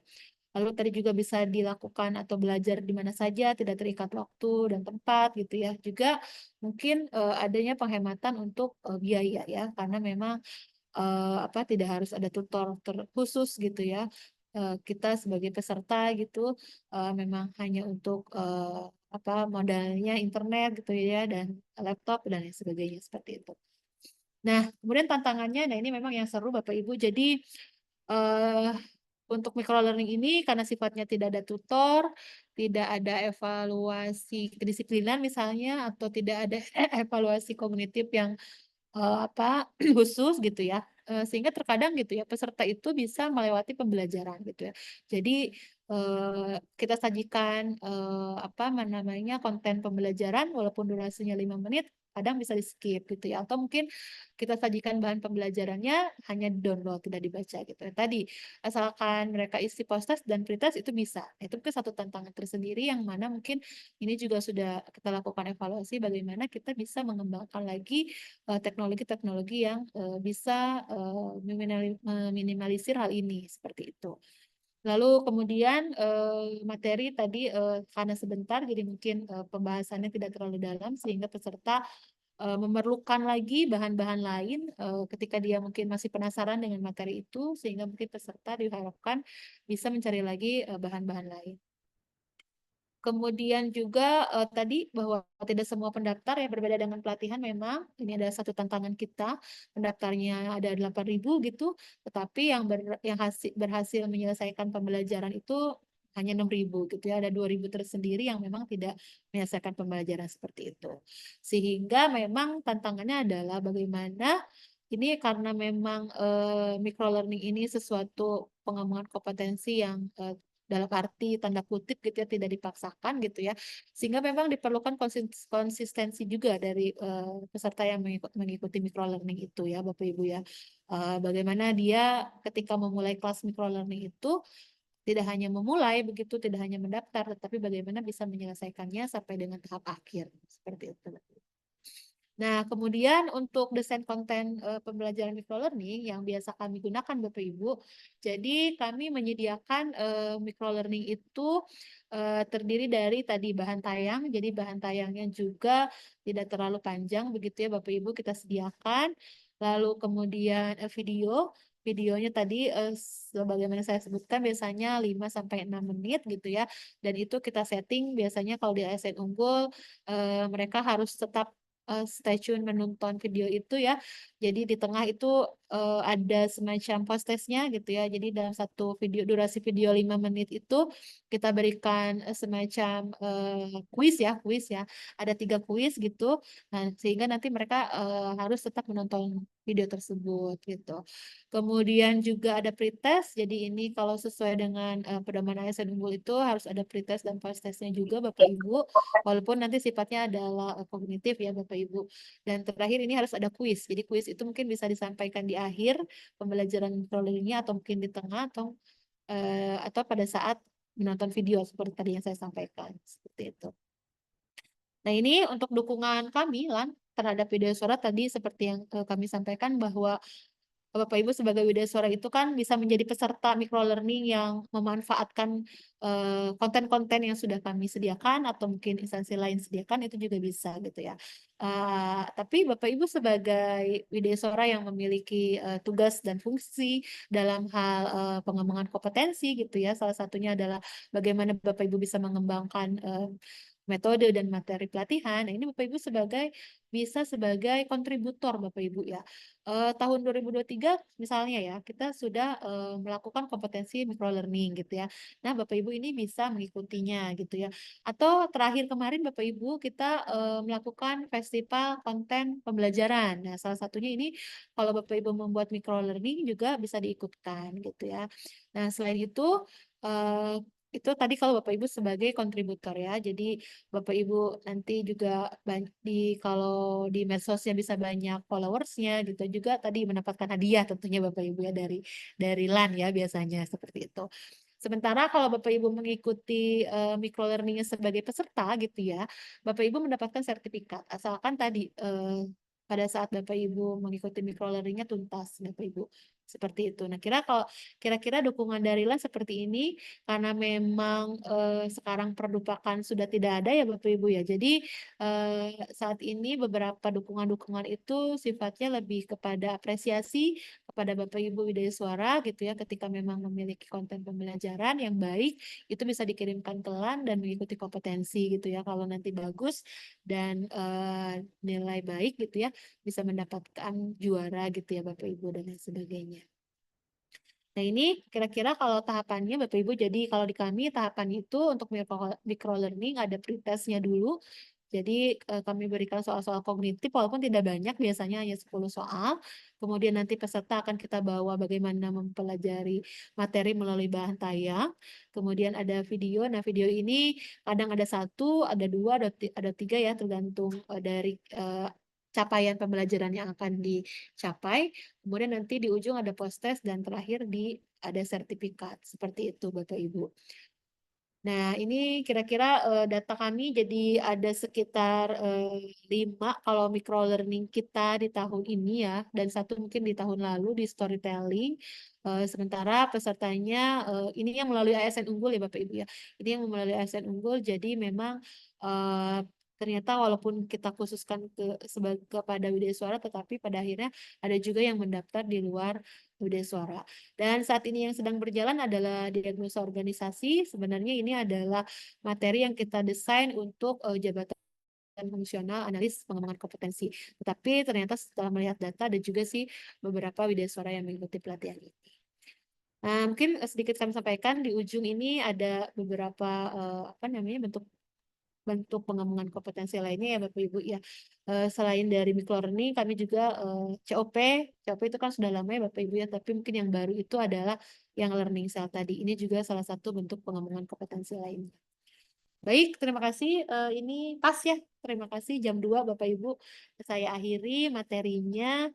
Lalu tadi juga bisa dilakukan atau belajar di mana saja, tidak terikat waktu dan tempat gitu ya. Juga mungkin adanya penghematan untuk biaya ya, karena memang apa tidak harus ada tutor khusus gitu ya. Kita sebagai peserta gitu memang hanya untuk apa modalnya internet gitu ya dan laptop dan lain sebagainya seperti itu. Nah, kemudian tantangannya, nah ini memang yang seru Bapak Ibu. Jadi untuk microlearning ini karena sifatnya tidak ada tutor, tidak ada evaluasi kedisiplinan misalnya, atau tidak ada evaluasi kognitif yang apa khusus gitu ya. Sehingga terkadang gitu ya peserta itu bisa melewati pembelajaran gitu ya. Jadi kita sajikan apa namanya konten pembelajaran walaupun durasinya 5 menit, kadang bisa di skip gitu ya, atau mungkin kita sajikan bahan pembelajarannya hanya download tidak dibaca gitu ya. Tadi asalkan mereka isi post-test dan pre-test itu bisa. Itu mungkin satu tantangan tersendiri yang mana mungkin ini juga sudah kita lakukan evaluasi bagaimana kita bisa mengembangkan lagi teknologi-teknologi yang bisa meminimalisir hal ini seperti itu. Lalu kemudian materi tadi karena sebentar jadi mungkin pembahasannya tidak terlalu dalam sehingga peserta memerlukan lagi bahan-bahan lain ketika dia mungkin masih penasaran dengan materi itu sehingga mungkin peserta diharapkan bisa mencari lagi bahan-bahan lain. Kemudian juga tadi bahwa tidak semua pendaftar yang berbeda dengan pelatihan memang ini adalah satu tantangan kita. Pendaftarnya ada 8.000 gitu, tetapi yang berhasil menyelesaikan pembelajaran itu hanya 6.000 gitu ya. Ada 2.000 tersendiri yang memang tidak menyelesaikan pembelajaran seperti itu. Sehingga memang tantangannya adalah bagaimana ini karena memang microlearning ini sesuatu pengembangan kompetensi yang dalam arti tanda kutip gitu ya tidak dipaksakan gitu ya, sehingga memang diperlukan konsistensi juga dari peserta yang mengikuti microlearning itu ya Bapak Ibu ya. Bagaimana dia ketika memulai kelas microlearning itu tidak hanya memulai begitu, tidak hanya mendaftar, tetapi bagaimana bisa menyelesaikannya sampai dengan tahap akhir seperti itu. Nah, kemudian untuk desain konten pembelajaran microlearning yang biasa kami gunakan Bapak Ibu, jadi kami menyediakan microlearning itu terdiri dari tadi bahan tayang, jadi bahan tayangnya juga tidak terlalu panjang begitu ya Bapak Ibu kita sediakan. Lalu kemudian videonya tadi sebagaimana saya sebutkan biasanya 5-6 menit gitu ya. Dan itu kita setting biasanya kalau di ASN Unggul mereka harus tetap stay tune menonton video itu ya. Jadi di tengah itu ada semacam post-testnya gitu ya. Jadi dalam satu video, durasi video 5 menit itu kita berikan semacam kuis ya. Ada 3 kuis gitu. Nah, sehingga nanti mereka harus tetap menonton video tersebut gitu. Kemudian juga ada pretest. Jadi ini kalau sesuai dengan pedoman ASN Unggul itu harus ada pretest dan post-testnya juga Bapak Ibu. Walaupun nanti sifatnya adalah kognitif ya Bapak Ibu. Dan terakhir ini harus ada kuis. Jadi kuis itu mungkin bisa disampaikan di akhir pembelajaran microlearning-nya atau mungkin di tengah atau pada saat menonton video seperti tadi yang saya sampaikan. Seperti itu. Nah ini untuk dukungan kami Lan terhadap video suara tadi seperti yang kami sampaikan bahwa Bapak Ibu sebagai Widyaswara itu kan bisa menjadi peserta microlearning yang memanfaatkan konten-konten yang sudah kami sediakan atau mungkin instansi lain sediakan itu juga bisa gitu ya. Tapi Bapak Ibu sebagai Widyaswara yang memiliki tugas dan fungsi dalam hal pengembangan kompetensi gitu ya. Salah satunya adalah bagaimana Bapak Ibu bisa mengembangkan metode dan materi pelatihan. Nah, ini Bapak Ibu bisa sebagai kontributor Bapak Ibu ya. Tahun 2023 misalnya ya, kita sudah melakukan kompetensi microlearning gitu ya. Nah, Bapak Ibu ini bisa mengikutinya gitu ya. Atau terakhir kemarin Bapak Ibu kita melakukan festival konten pembelajaran. Nah, salah satunya ini kalau Bapak Ibu membuat microlearning juga bisa diikutkan gitu ya. Nah, selain itu tadi kalau Bapak Ibu sebagai kontributor ya. Jadi Bapak Ibu nanti juga kalau di medsosnya bisa banyak followersnya gitu juga tadi mendapatkan hadiah tentunya Bapak Ibu ya dari LAN ya biasanya seperti itu. Sementara kalau Bapak Ibu mengikuti microlearning sebagai peserta gitu ya, Bapak Ibu mendapatkan sertifikat asalkan tadi pada saat Bapak Ibu mengikuti microlearning-nya tuntas Bapak Ibu seperti itu. Nah, kira-kira dukungan dari LAN seperti ini karena memang sekarang perdupakan sudah tidak ada ya Bapak Ibu ya. Jadi saat ini beberapa dukungan-dukungan itu sifatnya lebih kepada apresiasi kepada Bapak Ibu Widyaswara gitu ya ketika memang memiliki konten pembelajaran yang baik itu bisa dikirimkan ke LAN dan mengikuti kompetensi gitu ya. Kalau nanti bagus dan nilai baik gitu ya bisa mendapatkan juara gitu ya Bapak Ibu dan lain sebagainya. Nah ini kira-kira kalau tahapannya Bapak Ibu, jadi kalau di kami tahapan itu untuk microlearning ada pretestnya dulu, Jadi kami berikan soal-soal kognitif walaupun tidak banyak, biasanya hanya 10 soal. Kemudian nanti peserta akan kita bawa bagaimana mempelajari materi melalui bahan tayang. Kemudian ada video. Nah, video ini kadang ada 1, ada 2, ada 3 ya, tergantung dari capaian pembelajaran yang akan dicapai. Kemudian nanti di ujung ada post test dan terakhir ada sertifikat. Seperti itu Bapak Ibu. Nah, ini kira-kira data kami jadi ada sekitar 5 kalau micro learning kita di tahun ini ya, dan 1 mungkin di tahun lalu di storytelling. Sementara pesertanya ini yang melalui ASN unggul ya Bapak Ibu ya. Ini yang melalui ASN unggul, jadi memang ternyata walaupun kita khususkan kepada Widya Suara, tetapi pada akhirnya ada juga yang mendaftar di luar Widya Suara. Dan saat ini yang sedang berjalan adalah diagnosa organisasi. Sebenarnya ini adalah materi yang kita desain untuk jabatan fungsional analis pengembangan kompetensi. Tetapi ternyata setelah melihat data ada juga sih beberapa Widya Suara yang mengikuti pelatihan ini. Nah, mungkin sedikit kami sampaikan di ujung ini ada beberapa bentuk pengembangan kompetensi lainnya ya Bapak Ibu ya. Selain dari micro learning, kami juga COP itu kan sudah lama ya Bapak Ibu ya, tapi mungkin yang baru itu adalah yang learning cell tadi. Ini juga salah satu bentuk pengembangan kompetensi lainnya. Baik, terima kasih. Ini pas ya, terima kasih jam 2 Bapak Ibu. Saya akhiri materinya.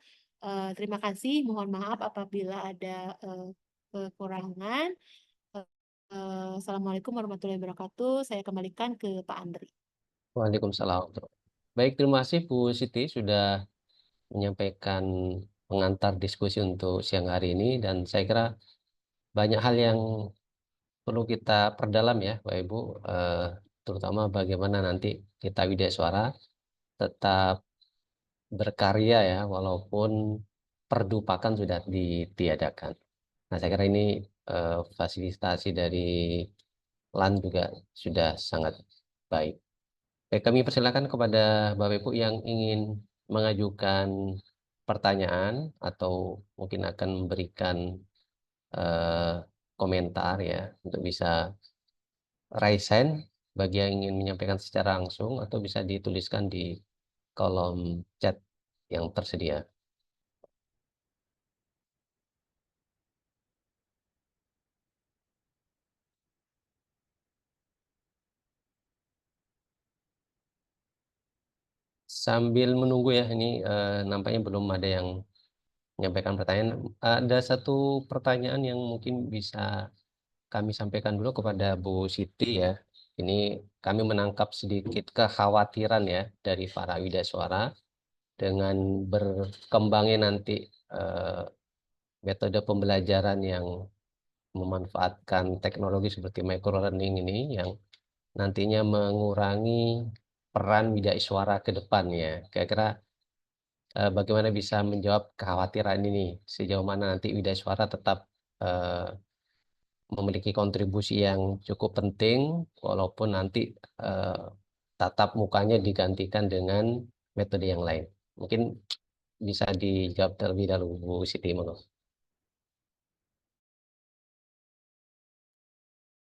Terima kasih, mohon maaf apabila ada kekurangan. Assalamualaikum warahmatullahi wabarakatuh. Saya kembalikan ke Pak Andri. Waalaikumsalam. Baik, terima kasih Bu Siti sudah menyampaikan pengantar diskusi untuk siang hari ini, dan saya kira banyak hal yang perlu kita perdalam ya Bapak Ibu, terutama bagaimana nanti kita Widya Suara tetap berkarya ya walaupun perdupakan sudah ditiadakan. Nah, saya kira ini fasilitasi dari LAN juga sudah sangat baik. Baik, kami persilakan kepada Bapak Ibu yang ingin mengajukan pertanyaan atau mungkin akan memberikan komentar ya, untuk bisa raise hand bagi yang ingin menyampaikan secara langsung atau bisa dituliskan di kolom chat yang tersedia. Sambil menunggu ya, ini nampaknya belum ada yang menyampaikan pertanyaan. Ada satu pertanyaan yang mungkin bisa kami sampaikan dulu kepada Bu Siti ya. Ini kami menangkap sedikit kekhawatiran ya dari para Widya Suara dengan berkembangnya nanti metode pembelajaran yang memanfaatkan teknologi seperti micro learning ini yang nantinya mengurangi peran Widya Suara ke depan ya. Kira-kira bagaimana bisa menjawab kekhawatiran ini, sejauh mana nanti Widya Suara tetap memiliki kontribusi yang cukup penting walaupun nanti tatap mukanya digantikan dengan metode yang lain. Mungkin bisa dijawab terlebih dahulu Bu Siti.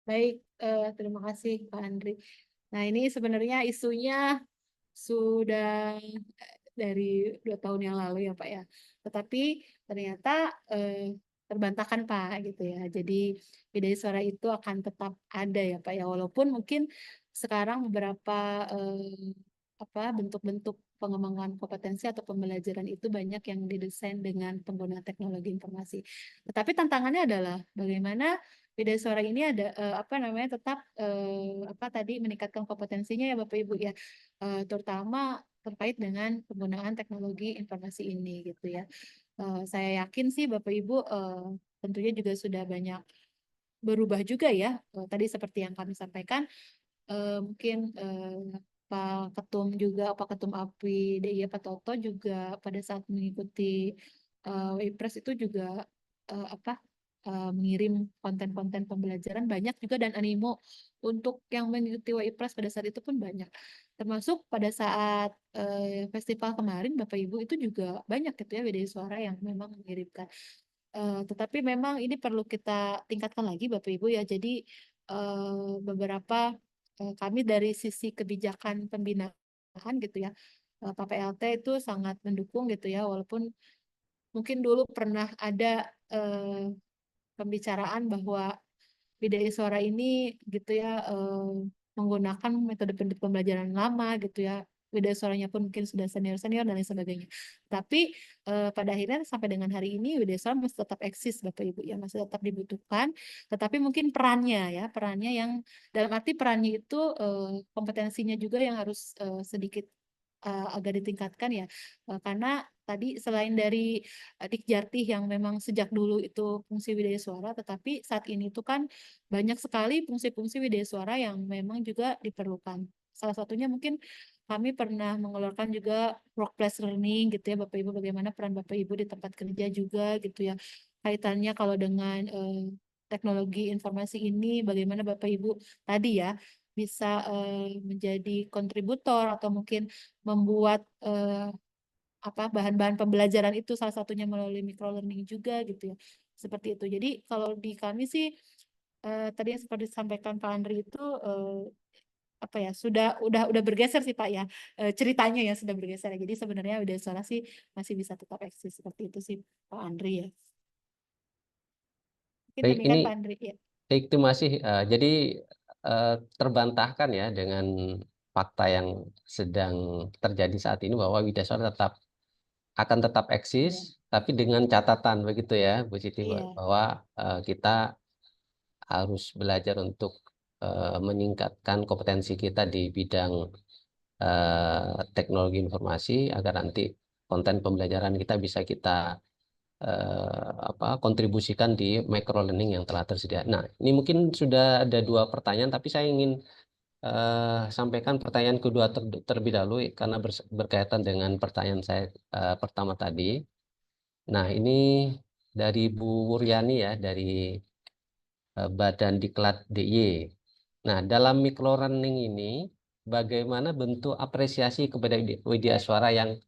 Baik, terima kasih Pak Andri. Nah, ini sebenarnya isunya sudah dari 2 tahun yang lalu ya Pak ya. Tetapi ternyata terbantahkan Pak gitu ya. Jadi Widya Suara itu akan tetap ada ya Pak ya. Walaupun mungkin sekarang beberapa bentuk-bentuk pengembangan kompetensi atau pembelajaran itu banyak yang didesain dengan penggunaan teknologi informasi. Tetapi tantangannya adalah bagaimana Widya Suara ini ada tetap meningkatkan kompetensinya ya Bapak Ibu ya, terutama terkait dengan penggunaan teknologi informasi ini gitu ya. Saya yakin sih Bapak Ibu tentunya juga sudah banyak berubah juga ya. Tadi seperti yang kami sampaikan, mungkin Pak Ketum juga, Pak Ketum APWI DIY Pak Toto juga pada saat mengikuti WIPRES itu juga mengirim konten-konten pembelajaran banyak juga, dan animo untuk yang mengikuti WIPRES pada saat itu pun banyak. Termasuk pada saat festival kemarin Bapak Ibu itu juga banyak gitu ya Widya Suara yang memang mengirimkan. Tetapi memang ini perlu kita tingkatkan lagi Bapak Ibu ya. Jadi beberapa kami dari sisi kebijakan pembinaan gitu ya. Pak PLT itu sangat mendukung gitu ya, walaupun mungkin dulu pernah ada pembicaraan bahwa Bidai Suara ini gitu ya menggunakan metode pembelajaran lama gitu ya. Bidai Suaranya pun mungkin sudah senior-senior dan lain sebagainya. Tapi pada akhirnya sampai dengan hari ini Bidai Suara masih tetap eksis Bapak Ibu ya, masih tetap dibutuhkan. Tetapi mungkin perannya yang dalam arti perannya itu kompetensinya juga yang harus sedikit agak ditingkatkan ya. Karena tadi selain dari Dikjati yang memang sejak dulu itu fungsi Widya Suara, tetapi saat ini itu kan banyak sekali fungsi-fungsi Widya Suara yang memang juga diperlukan. Salah satunya mungkin kami pernah mengeluarkan juga workplace learning gitu ya Bapak Ibu, bagaimana peran Bapak Ibu di tempat kerja juga gitu ya. Kaitannya kalau dengan teknologi informasi ini, bagaimana Bapak Ibu tadi ya bisa menjadi kontributor atau mungkin membuat bahan-bahan pembelajaran itu salah satunya melalui microlearning juga gitu ya. Seperti itu. Jadi kalau di kami sih tadi yang seperti disampaikan Pak Andri itu udah bergeser sih Pak ya. Ceritanya ya sudah bergeser ya. Jadi sebenarnya Widya Suara sih masih bisa tetap eksis seperti itu sih Pak Andri ya. Mungkin Baik, demikian ini Pak Andri ya. itu masih jadi terbantahkan ya dengan fakta yang sedang terjadi saat ini bahwa Widya Suara akan tetap eksis, tapi dengan catatan begitu ya, Bu Siti, Iya. bahwa kita harus belajar untuk meningkatkan kompetensi kita di bidang teknologi informasi agar nanti konten pembelajaran kita bisa kita kontribusikan di microlearning yang telah tersedia. Nah, ini mungkin sudah ada 2 pertanyaan, tapi saya ingin sampaikan pertanyaan kedua terlebih dahulu karena berkaitan dengan pertanyaan saya pertama tadi. Nah, ini dari Bu Wuryani ya, dari Badan Diklat DIY. Nah, dalam microlearning ini, bagaimana bentuk apresiasi kepada Widya Suara yang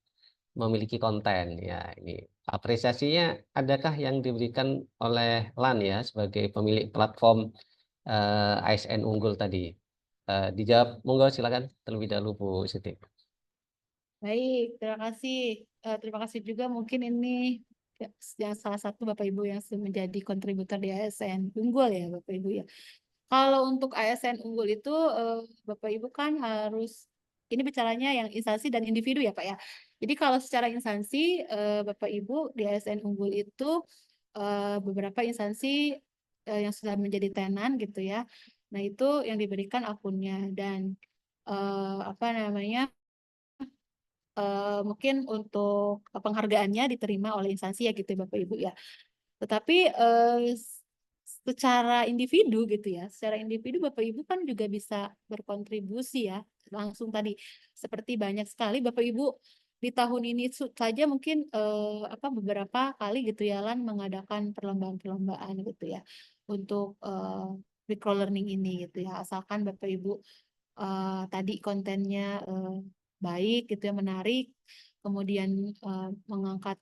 memiliki konten? Ya, ini apresiasinya adakah yang diberikan oleh LAN ya sebagai pemilik platform ASN unggul tadi? Dijawab, monggo silakan terlebih dahulu Bu Siti. Baik, terima kasih. Terima kasih juga mungkin ini yang salah satu Bapak Ibu yang menjadi kontributor di ASN unggul ya Bapak Ibu ya. Kalau untuk ASN unggul itu Bapak Ibu kan harus ini bicaranya yang instansi dan individu ya Pak ya. Jadi kalau secara instansi Bapak Ibu di ASN unggul itu beberapa instansi yang sudah menjadi tenan gitu ya. Nah itu yang diberikan akunnya dan mungkin untuk penghargaannya diterima oleh instansi ya gitu ya Bapak Ibu ya. Tetapi secara individu gitu ya, secara individu Bapak Ibu kan juga bisa berkontribusi ya langsung tadi seperti banyak sekali Bapak Ibu di tahun ini saja mungkin beberapa kali gitu ya LAN mengadakan perlombaan-perlombaan gitu ya untuk microlearning ini gitu ya, asalkan Bapak Ibu tadi kontennya baik gitu ya, menarik, kemudian mengangkat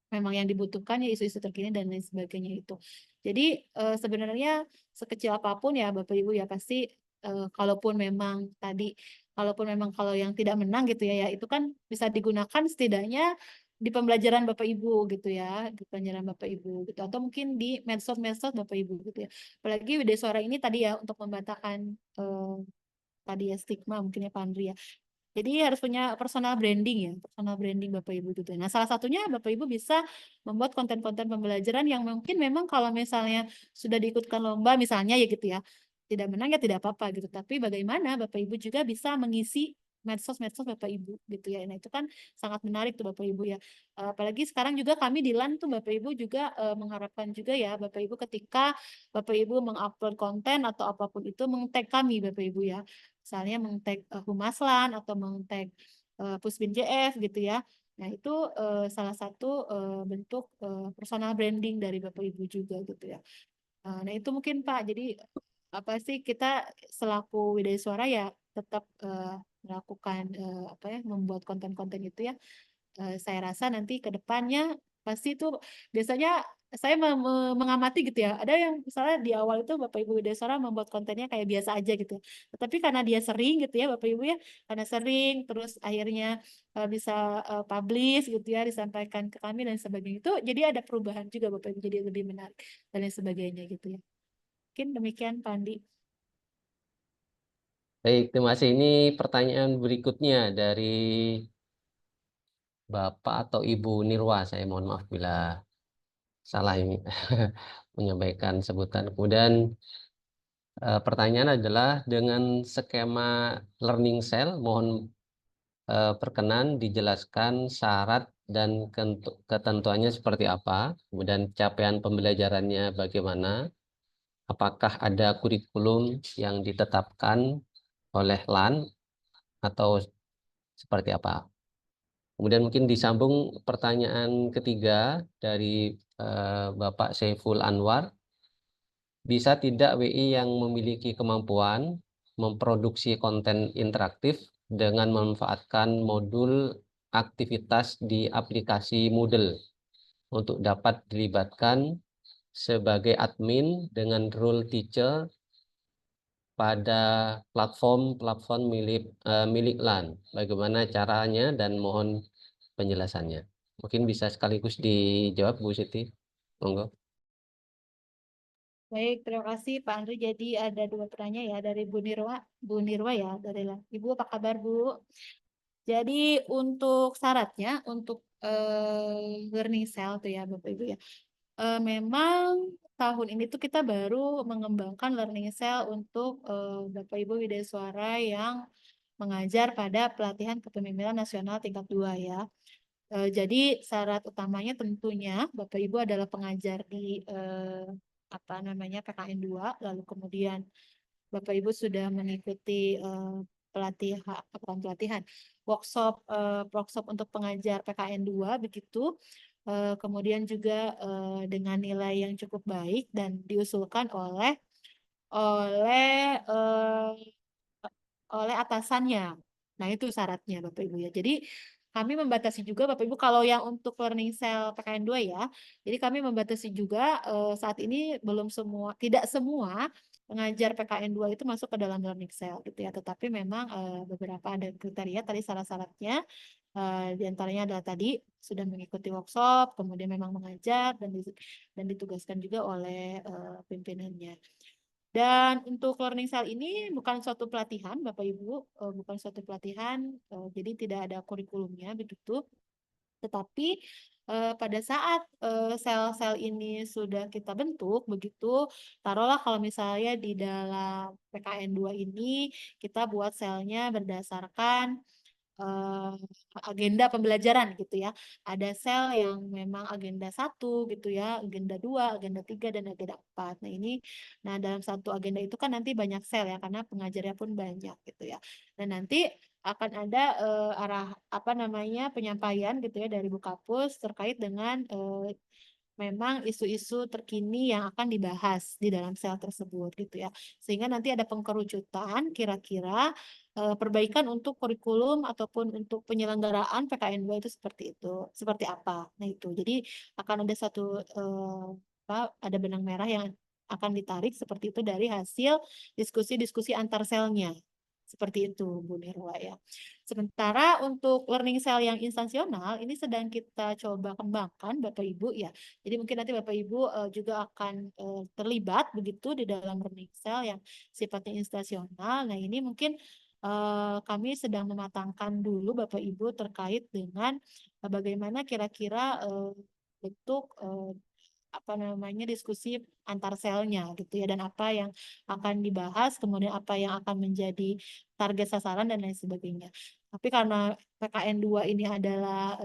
memang yang dibutuhkan ya isu-isu terkini dan lain sebagainya itu. Jadi sebenarnya sekecil apapun ya Bapak Ibu ya pasti kalaupun memang kalau yang tidak menang gitu ya itu kan bisa digunakan setidaknya di pembelajaran Bapak Ibu gitu ya, di pembelajaran Bapak Ibu gitu atau mungkin di medsos-medsos Bapak Ibu gitu ya. Apalagi Widya Suara ini tadi ya untuk membantahkan tadi ya stigma mungkin ya Pak Andri ya. Jadi harus punya personal branding ya, personal branding Bapak Ibu gitu. Nah, salah satunya Bapak Ibu bisa membuat konten-konten pembelajaran yang mungkin memang kalau misalnya sudah diikutkan lomba misalnya ya gitu ya, tidak menang ya tidak apa-apa gitu. Tapi bagaimana Bapak Ibu juga bisa mengisi medsos-medsos Bapak Ibu gitu ya. Nah, itu kan sangat menarik tuh Bapak Ibu ya. Apalagi sekarang juga kami di LAN tuh Bapak Ibu juga mengharapkan juga ya Bapak Ibu ketika Bapak Ibu mengupload konten atau apapun itu meng-tag kami Bapak Ibu ya. Misalnya meng-tag Humaslan atau meng-tag Pusbin JF gitu ya. Nah, itu salah satu bentuk personal branding dari Bapak Ibu juga gitu ya. Nah, itu mungkin Pak. Jadi apa sih kita selaku Widya Suara ya tetap melakukan membuat konten-konten itu ya. Saya rasa nanti ke depannya pasti itu biasanya saya mengamati gitu ya. Ada yang misalnya di awal itu Bapak Ibu Widyaswara membuat kontennya kayak biasa aja gitu. Tetapi karena dia sering gitu ya Bapak Ibu ya, karena sering terus akhirnya bisa publish gitu ya, disampaikan ke kami dan sebagainya. Itu jadi ada perubahan juga Bapak Ibu, jadi lebih menarik dan lain sebagainya gitu ya. Mungkin demikian Pak Andi. Baik, terima kasih. Ini pertanyaan berikutnya dari Bapak atau Ibu Nirwa. Saya mohon maaf bila salah ini menyampaikan sebutan. Kemudian pertanyaan adalah dengan skema learning cell, mohon perkenan dijelaskan syarat dan ketentuannya seperti apa, kemudian capaian pembelajarannya bagaimana, apakah ada kurikulum yang ditetapkan oleh LAN atau seperti apa. Kemudian mungkin disambung pertanyaan ketiga dari Bapak Saiful Anwar. Bisa tidak WI yang memiliki kemampuan memproduksi konten interaktif dengan memanfaatkan modul aktivitas di aplikasi Moodle untuk dapat dilibatkan sebagai admin dengan role teacher pada platform milik LAN. Bagaimana caranya dan mohon penjelasannya. Mungkin bisa sekaligus dijawab Bu Siti. Monggo. Baik, terima kasih Pak Andri. Jadi ada 2 pertanyaan ya dari Bu Nirwa ya, dari Ibu, apa kabar Bu? Jadi untuk syaratnya untuk learning cell tuh ya Bapak Ibu ya. Memang tahun ini tuh kita baru mengembangkan learning cell untuk Bapak Ibu Widyaswara yang mengajar pada pelatihan kepemimpinan nasional tingkat 2 ya. Jadi syarat utamanya tentunya Bapak Ibu adalah pengajar di PKN 2, lalu kemudian Bapak Ibu sudah mengikuti workshop untuk pengajar PKN 2 begitu. Kemudian juga dengan nilai yang cukup baik dan diusulkan oleh atasannya. Nah, itu syaratnya Bapak Ibu ya. Jadi kami membatasi juga Bapak Ibu kalau yang untuk learning cell PKN 2 ya. Jadi kami membatasi juga saat ini tidak semua pengajar PKN 2 itu masuk ke dalam learning cell gitu ya. Tetapi memang beberapa ada kriteria tadi syarat-syaratnya di antaranya adalah tadi sudah mengikuti workshop, kemudian memang mengajar dan ditugaskan juga oleh pimpinannya. Dan untuk learning cell ini bukan suatu pelatihan, Bapak Ibu, bukan suatu pelatihan, jadi tidak ada kurikulumnya begitu. Tetapi pada saat sel-sel ini sudah kita bentuk, begitu, taruhlah kalau misalnya di dalam PKN 2 ini kita buat selnya berdasarkan agenda pembelajaran gitu ya. Ada sel yang memang agenda 1 gitu ya, agenda 2, agenda 3, dan agenda 4. Nah dalam satu agenda itu kan nanti banyak sel ya, karena pengajarnya pun banyak gitu ya. Dan nanti akan ada penyampaian gitu ya dari Bu Kapus terkait dengan memang isu-isu terkini yang akan dibahas di dalam sel tersebut gitu ya. Sehingga nanti ada pengkerucutan kira-kira perbaikan untuk kurikulum ataupun untuk penyelenggaraan PKN 2 itu seperti apa. Nah itu. Jadi akan ada ada benang merah yang akan ditarik seperti itu dari hasil diskusi-diskusi antar selnya. Seperti itu, Bu Nirwa ya. Sementara untuk learning cell yang instansional, ini sedang kita coba kembangkan, Bapak Ibu ya. Jadi mungkin nanti Bapak Ibu juga akan terlibat begitu di dalam learning cell yang sifatnya instansional. Nah ini mungkin kami sedang mematangkan dulu Bapak Ibu terkait dengan bagaimana kira-kira bentuk diskusi antar selnya gitu ya, dan apa yang akan dibahas, kemudian apa yang akan menjadi target sasaran dan lain sebagainya. Tapi karena PKN 2 ini adalah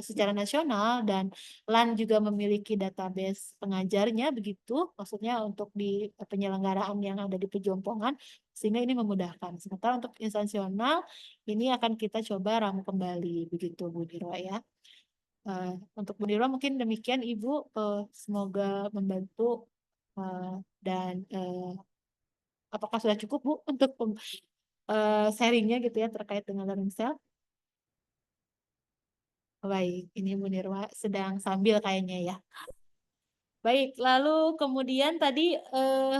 secara nasional dan LAN juga memiliki database pengajarnya begitu, maksudnya untuk di penyelenggaraan yang ada di Pejompongan, sehingga ini memudahkan. Sementara untuk instansional ini akan kita coba ramu kembali begitu Bu Nirwa ya. Untuk Bu Nirwa mungkin demikian Ibu, semoga membantu dan apakah sudah cukup Bu untuk sharingnya gitu ya terkait dengan learning cell? Baik, ini Bu Nirwa sedang sambil kayaknya ya. Baik, lalu kemudian tadi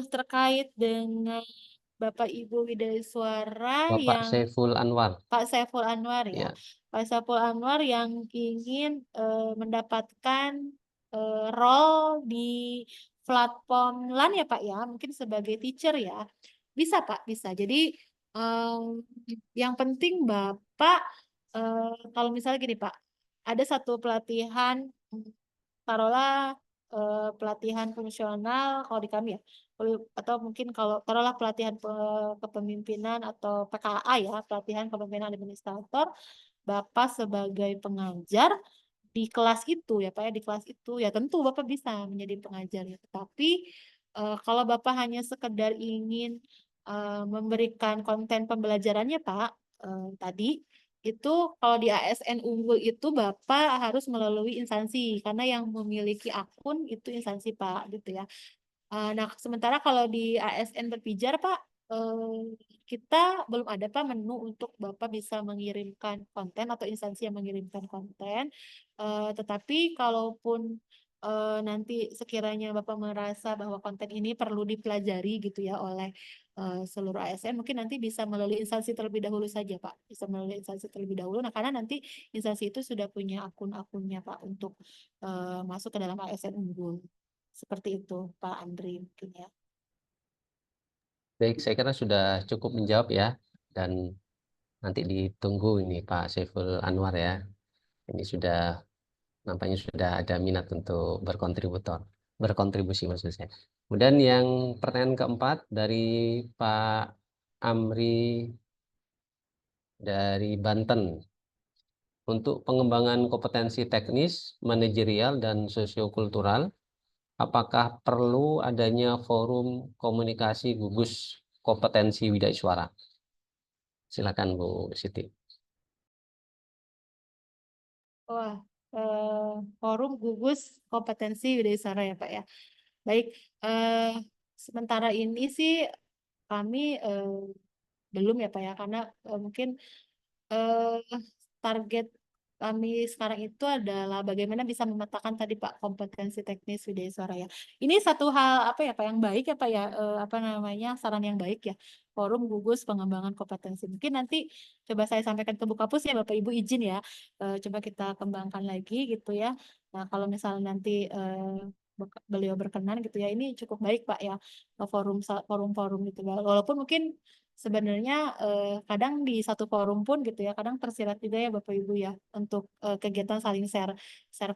terkait dengan Bapak Ibu Widaiswara Bapak yang Saiful Anwar. Pak Saiful Anwar ya. Ya. Pak Saiful Anwar yang ingin mendapatkan role di platform LAN ya Pak ya, mungkin sebagai teacher ya. Bisa Pak, bisa. Jadi yang penting Bapak kalau misalnya gini Pak, ada satu pelatihan, taruhlah pelatihan fungsional kalau di kami ya, atau mungkin kalau taruhlah pelatihan kepemimpinan atau PKA ya, pelatihan kepemimpinan administrator, Bapak sebagai pengajar di kelas itu ya Pak ya, di kelas itu ya tentu Bapak bisa menjadi pengajar ya. Tetapi kalau Bapak hanya sekedar ingin memberikan konten pembelajarannya Pak, tadi itu kalau di ASN unggul itu Bapak harus melalui instansi karena yang memiliki akun itu instansi Pak gitu ya. Nah, sementara kalau di ASN berpijar Pak, kita belum ada Pak menu untuk Bapak bisa mengirimkan konten atau instansi yang mengirimkan konten. Tetapi kalaupun nanti sekiranya Bapak merasa bahwa konten ini perlu dipelajari gitu ya oleh seluruh ASN, mungkin nanti bisa melalui instansi terlebih dahulu saja Pak. Bisa melalui instansi terlebih dahulu. Nah, karena nanti instansi itu sudah punya akun-akunnya Pak untuk masuk ke dalam ASN unggul. Seperti itu, Pak Andri mungkin ya. Baik, saya kira sudah cukup menjawab ya. Dan nanti ditunggu ini Pak Saiful Anwar ya. Ini sudah nampaknya sudah ada minat untuk berkontribusi maksud saya. Kemudian yang pertanyaan keempat dari Pak Amri dari Banten. Untuk pengembangan kompetensi teknis, manajerial, dan sosiokultural, apakah perlu adanya forum komunikasi gugus kompetensi widaiswara? Silakan Bu Siti. Wah, forum gugus kompetensi widaiswara ya Pak ya. Baik, sementara ini sih kami belum ya Pak ya, karena mungkin target kami sekarang itu adalah bagaimana bisa memetakan tadi Pak kompetensi teknis widaiswara ya. Ini satu hal apa ya Pak yang baik ya Pak ya, apa namanya, saran yang baik ya, forum gugus pengembangan kompetensi. Mungkin nanti coba saya sampaikan ke Bu Kapus ya Bapak Ibu izin ya, coba kita kembangkan lagi gitu ya. Nah kalau misalnya nanti beliau berkenan gitu ya, ini cukup baik Pak ya, forum-forum gitu. Walaupun mungkin sebenarnya kadang di satu forum pun gitu ya, kadang tersirat juga ya Bapak Ibu ya untuk kegiatan saling share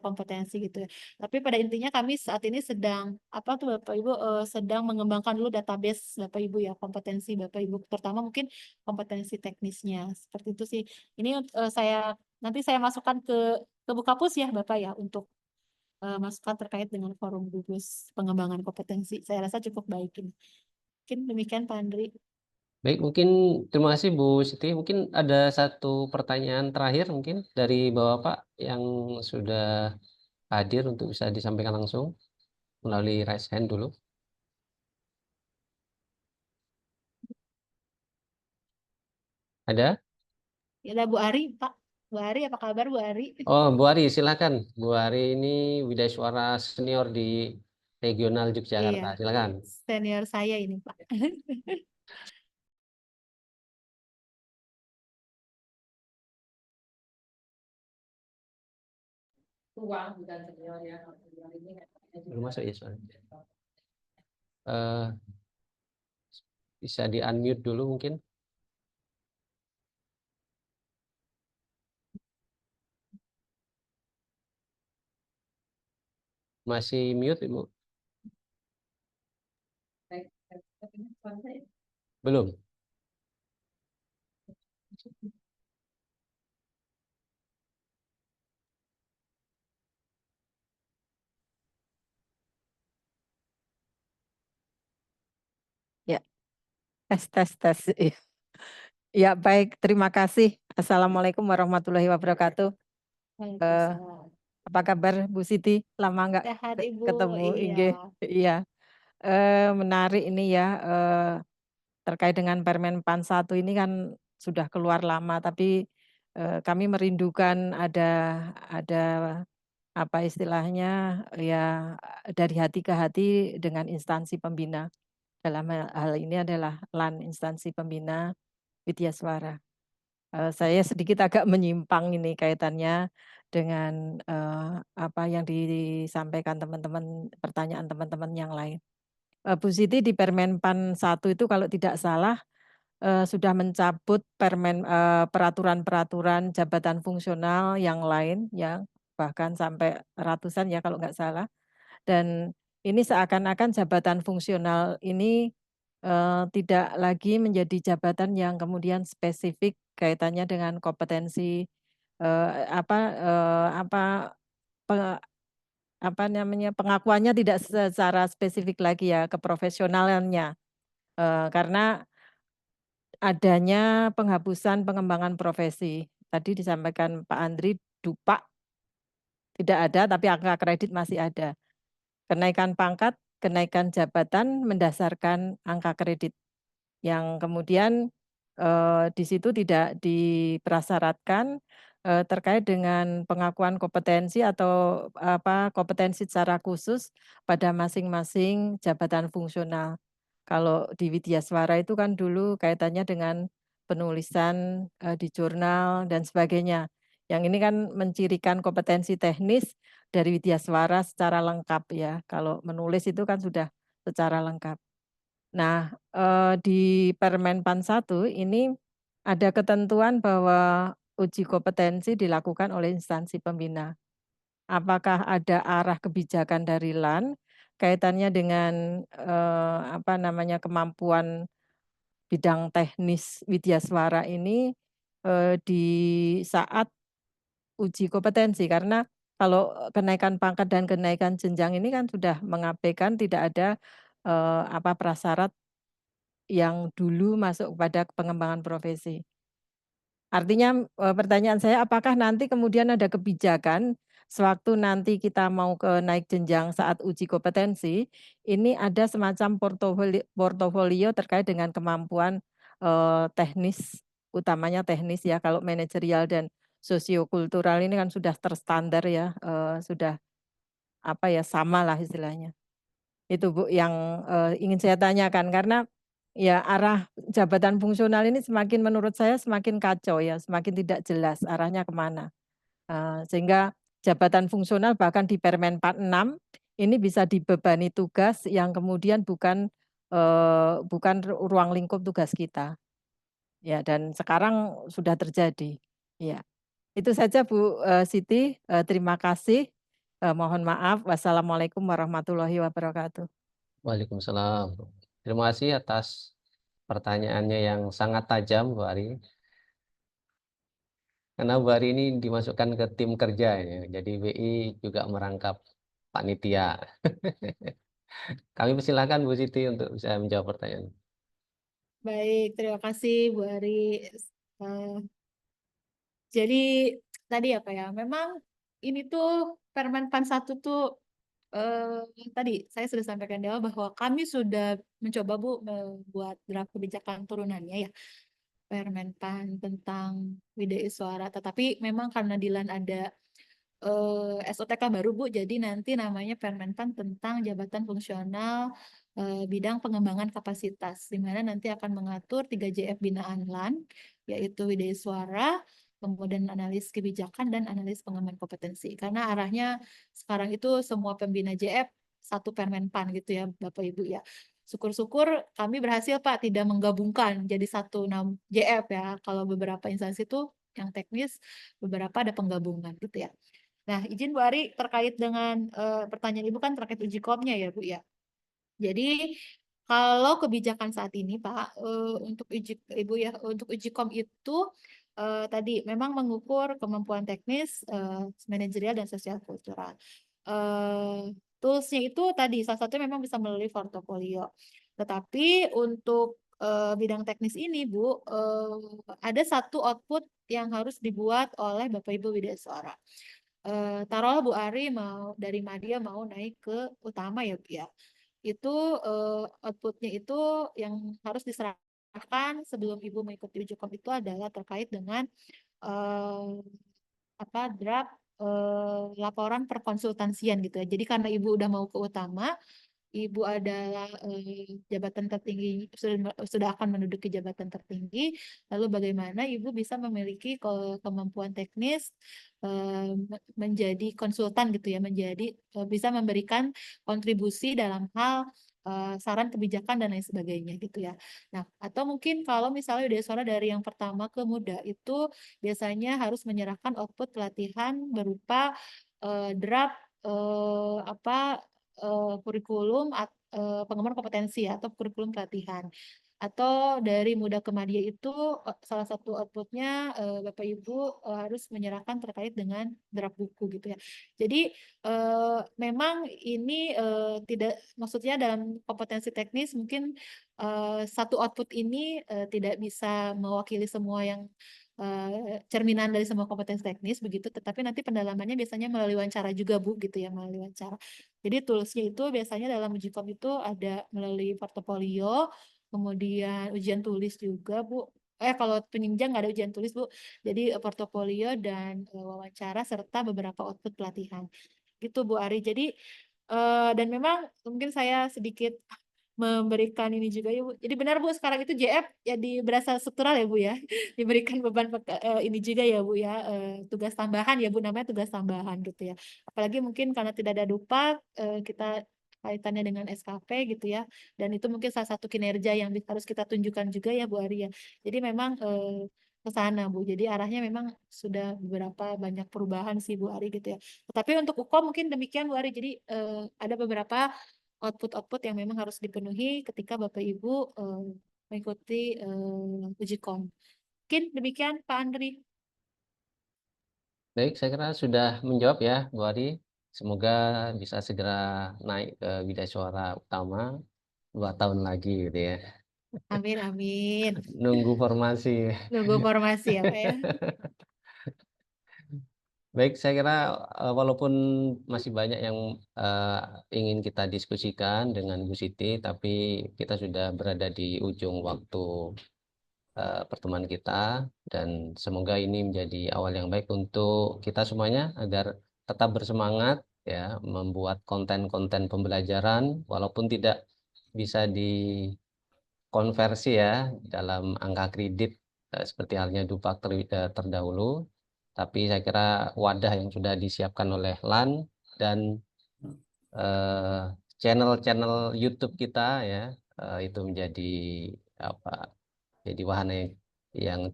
kompetensi gitu ya. Tapi pada intinya kami saat ini sedang apa tuh Bapak Ibu sedang mengembangkan dulu database Bapak Ibu ya, kompetensi Bapak Ibu, terutama mungkin kompetensi teknisnya. Seperti itu sih. Ini nanti saya masukkan ke Bukapus ya Bapak ya untuk masukan terkait dengan forum gugus pengembangan kompetensi. Saya rasa cukup baik ini. Mungkin demikian Pak Andri. Baik, mungkin terima kasih Bu Siti. Mungkin ada satu pertanyaan terakhir mungkin dari Bapak yang sudah hadir untuk bisa disampaikan langsung melalui raise hand dulu. Ada? Ya ada Bu Ari, Pak. Bu Ari, apa kabar Bu Ari? Oh, Bu Ari, silakan. Bu Ari ini widaiswara senior di Regional Yogyakarta. Iya, Silakan. senior saya ini Pak. Belum masuk ya soalnya. Bisa di unmute dulu mungkin. Masih mute Ibu? Belum. Ya, tes. Ya, baik. Terima kasih. Assalamualaikum warahmatullahi wabarakatuh. Waalaikumsalam. Apa kabar Bu Siti? Lama nggak Sehat Ibu, ketemu. iya. Iya. Menarik ini ya. Terkait dengan Permen PAN 1 ini kan sudah keluar lama, tapi kami merindukan ada apa istilahnya ya dari hati ke hati dengan instansi pembina. Dalam hal ini adalah LAN, instansi pembina Widyaswara. Saya sedikit agak menyimpang ini kaitannya dengan apa yang disampaikan teman-teman, pertanyaan teman-teman yang lain. Bu Siti di Permenpan 1 itu kalau tidak salah sudah mencabut peraturan-peraturan jabatan fungsional yang lain yang bahkan sampai ratusan ya kalau nggak salah. Dan ini seakan-akan jabatan fungsional ini tidak lagi menjadi jabatan yang kemudian spesifik kaitannya dengan kompetensi apa namanya pengakuannya tidak secara spesifik lagi ya keprofesionalannya karena adanya penghapusan pengembangan profesi. Tadi disampaikan Pak Andri, DUPA tidak ada, tapi angka kredit masih ada. Kenaikan pangkat, kenaikan jabatan mendasarkan angka kredit. Yang kemudian di situ tidak diprasyaratkan terkait dengan pengakuan kompetensi atau kompetensi secara khusus pada masing-masing jabatan fungsional. Kalau di Widyaswara itu kan dulu kaitannya dengan penulisan di jurnal dan sebagainya. Yang ini kan mencirikan kompetensi teknis dari Widyaswara secara lengkap ya. Kalau menulis itu kan sudah secara lengkap. Nah, di Permenpan 1 ini ada ketentuan bahwa uji kompetensi dilakukan oleh instansi pembina. Apakah ada arah kebijakan dari LAN kaitannya dengan kemampuan bidang teknis Widyaswara ini di saat uji kompetensi karena kalau kenaikan pangkat dan kenaikan jenjang ini kan sudah mengabaikan tidak ada prasyarat yang dulu masuk kepada pengembangan profesi. Artinya pertanyaan saya apakah nanti kemudian ada kebijakan sewaktu nanti kita mau ke naik jenjang saat uji kompetensi, ini ada semacam portofolio terkait dengan kemampuan teknis, utamanya teknis ya, kalau manajerial dan sosiokultural ini kan sudah terstandar ya, sudah sama lah istilahnya. Itu Bu yang ingin saya tanyakan karena ya arah jabatan fungsional ini semakin menurut saya semakin kacau ya, semakin tidak jelas arahnya kemana. Sehingga jabatan fungsional bahkan di Permenpan 6 ini bisa dibebani tugas yang kemudian bukan ruang lingkup tugas kita. Ya dan sekarang sudah terjadi. Ya. Itu saja Bu Siti, terima kasih. Mohon maaf. Wassalamualaikum warahmatullahi wabarakatuh. Waalaikumsalam. Terima kasih atas pertanyaannya yang sangat tajam, Bu Ari. Karena Bu Ari ini dimasukkan ke tim kerja, ya. Jadi WI juga merangkap panitia. Kami persilahkan Bu Siti untuk bisa menjawab pertanyaan. Baik, terima kasih Bu Ari. Jadi tadi apa ya? Memang ini tuh Permenpan 1 tuh tadi saya sudah sampaikan di awal bahwa kami sudah mencoba Bu membuat draft kebijakan turunannya ya. Permenpan tentang Widyaswara, tetapi memang karena Dilan ada SOTK baru Bu, jadi nanti namanya Permenpan tentang jabatan fungsional bidang pengembangan kapasitas, di mana nanti akan mengatur 3JF binaan LAN, yaitu Widyaswara, kemudian analis kebijakan dan analis pengembangan kompetensi. Karena arahnya sekarang itu semua pembina JF satu Permenpan gitu ya Bapak Ibu ya. Syukur-syukur kami berhasil Pak tidak menggabungkan jadi satu JF ya. Kalau beberapa instansi itu yang teknis, beberapa ada penggabungan gitu ya. Nah, izin Bu Ari terkait dengan pertanyaan Ibu kan terkait uji komnya ya Bu ya. Jadi kalau kebijakan saat ini Pak untuk Ibu ya untuk uji kom itu tadi memang mengukur kemampuan teknis, manajerial dan sosial kultural. Toolsnya itu tadi salah satunya memang bisa melalui portofolio. Tetapi untuk bidang teknis ini Bu ada satu output yang harus dibuat oleh Bapak Ibu Widyaswara. Taruhlah Bu Ari mau dari Madya mau naik ke utama ya Bu ya. Itu outputnya itu yang harus diserahkan sebelum Ibu mengikuti uji kom itu adalah terkait dengan draft laporan perkonsultansian gitu ya. Jadi karena Ibu udah mau ke utama, Ibu adalah jabatan tertinggi, sudah akan menduduki jabatan tertinggi, lalu bagaimana Ibu bisa memiliki kemampuan teknis menjadi konsultan gitu ya, menjadi bisa memberikan kontribusi dalam hal saran kebijakan dan lain sebagainya gitu ya. Nah, atau mungkin kalau misalnya Widya Suara dari yang pertama ke muda itu biasanya harus menyerahkan output pelatihan berupa draft kurikulum pengembangan kompetensi ya, atau kurikulum pelatihan. Atau dari muda ke madya itu salah satu outputnya Bapak Ibu harus menyerahkan terkait dengan draft buku gitu ya. Jadi memang ini tidak, maksudnya dalam kompetensi teknis mungkin satu output ini tidak bisa mewakili semua yang cerminan dari semua kompetensi teknis begitu, tetapi nanti pendalamannya biasanya melalui wawancara juga Bu gitu ya, melalui wawancara. Jadi toolsnya itu biasanya dalam uji kom itu ada melalui portofolio, kemudian ujian tulis juga Bu. Kalau penunjang nggak ada ujian tulis Bu. Jadi portofolio dan wawancara serta beberapa output pelatihan. Gitu Bu Ari. Jadi dan memang mungkin saya sedikit memberikan ini juga ya Bu. Jadi benar Bu, sekarang itu JF jadi berasa struktural ya Bu ya. Diberikan beban ini juga ya Bu ya, tugas tambahan ya Bu, namanya tugas tambahan gitu ya. Apalagi mungkin karena tidak ada dupa, kita kaitannya dengan SKP gitu ya. Dan itu mungkin salah satu kinerja yang harus kita tunjukkan juga ya Bu Ari ya. Jadi memang ke sana Bu. Jadi arahnya memang sudah beberapa banyak perubahan sih Bu Ari gitu ya. Tapi untuk UKOM mungkin demikian Bu Ari. Jadi ada beberapa output-output yang memang harus dipenuhi ketika Bapak Ibu mengikuti uji kom. Mungkin demikian Pak Andri. Baik, saya kira sudah menjawab ya Bu Ari. Semoga bisa segera naik ke Widya Suara Utama 2 tahun lagi gitu ya. Amin, amin. Nunggu formasi. Nunggu formasi ya Pak ya. Baik, saya kira walaupun masih banyak yang ingin kita diskusikan dengan Bu Siti, tapi kita sudah berada di ujung waktu pertemuan kita, dan semoga ini menjadi awal yang baik untuk kita semuanya agar tetap bersemangat ya membuat konten-konten pembelajaran walaupun tidak bisa dikonversi ya dalam angka kredit seperti halnya Dupak terdahulu. Tapi saya kira wadah yang sudah disiapkan oleh LAN dan channel-channel YouTube kita ya itu menjadi jadi wahana yang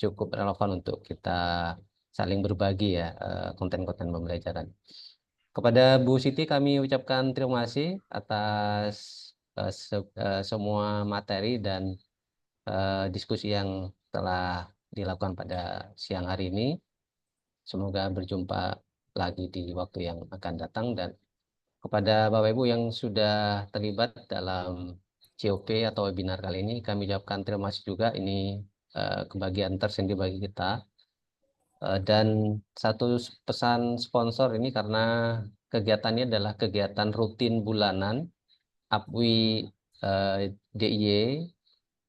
cukup relevan untuk kita saling berbagi ya konten-konten pembelajaran. Kepada Bu Siti kami ucapkan terima kasih atas semua materi dan diskusi yang telah dilakukan pada siang hari ini. Semoga berjumpa lagi di waktu yang akan datang, dan kepada Bapak Ibu yang sudah terlibat dalam COP atau webinar kali ini kami ucapkan terima kasih juga. Ini kebahagiaan tersendiri bagi kita. Dan satu pesan sponsor ini karena kegiatannya adalah kegiatan rutin bulanan APWI DIY.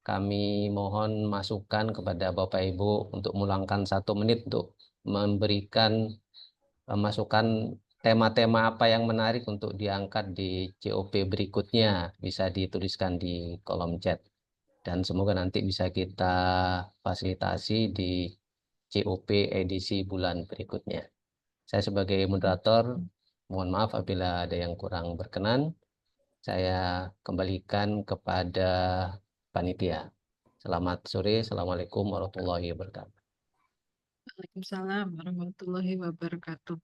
Kami mohon masukan kepada Bapak Ibu untuk meluangkan 1 menit untuk memberikan masukan tema-tema apa yang menarik untuk diangkat di COP berikutnya. Bisa dituliskan di kolom chat. Dan semoga nanti bisa kita fasilitasi di COP edisi bulan berikutnya. Saya sebagai moderator, mohon maaf apabila ada yang kurang berkenan. Saya kembalikan kepada panitia. Selamat sore. Assalamualaikum warahmatullahi wabarakatuh. Waalaikumsalam warahmatullahi wabarakatuh.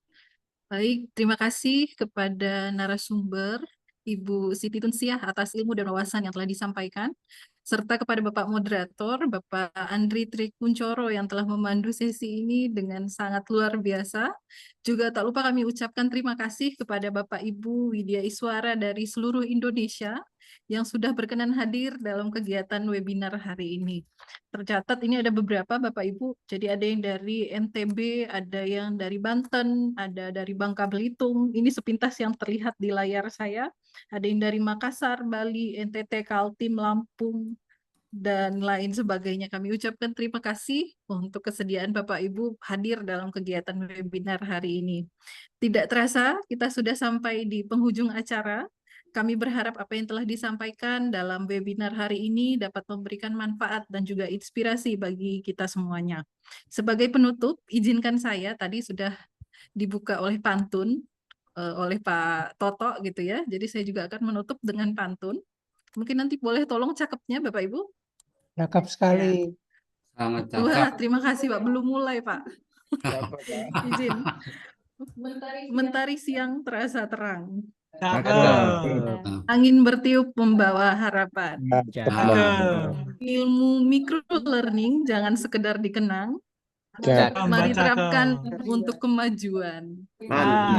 Baik, terima kasih kepada narasumber Ibu Siti Tunsiah atas ilmu dan wawasan yang telah disampaikan, serta kepada Bapak Moderator, Bapak Andri Trikuncoro yang telah memandu sesi ini dengan sangat luar biasa. Juga tak lupa kami ucapkan terima kasih kepada Bapak Ibu Widya Iswara dari seluruh Indonesia yang sudah berkenan hadir dalam kegiatan webinar hari ini. Tercatat ini ada beberapa Bapak Ibu, jadi ada yang dari NTB, ada yang dari Banten, ada dari Bangka Belitung, ini sepintas yang terlihat di layar saya, ada yang dari Makassar, Bali, NTT, Kaltim, Lampung, dan lain sebagainya. Kami ucapkan terima kasih untuk kesediaan Bapak Ibu hadir dalam kegiatan webinar hari ini. Tidak terasa, kita sudah sampai di penghujung acara. Kami berharap apa yang telah disampaikan dalam webinar hari ini dapat memberikan manfaat dan juga inspirasi bagi kita semuanya. Sebagai penutup, izinkan saya, tadi sudah dibuka oleh pantun, oleh Pak Toto gitu ya. Jadi saya juga akan menutup dengan pantun. Mungkin nanti boleh tolong cakepnya Bapak Ibu. Cakep Ya. sekali. Sangat Wah, cakep. terima kasih Pak. Belum mulai Pak. Izin. Mentari siang terasa terang. Cakep. Angin bertiup membawa harapan. Cakep. Ilmu micro learning jangan sekedar dikenang, Cakep. mari terapkan untuk kemajuan.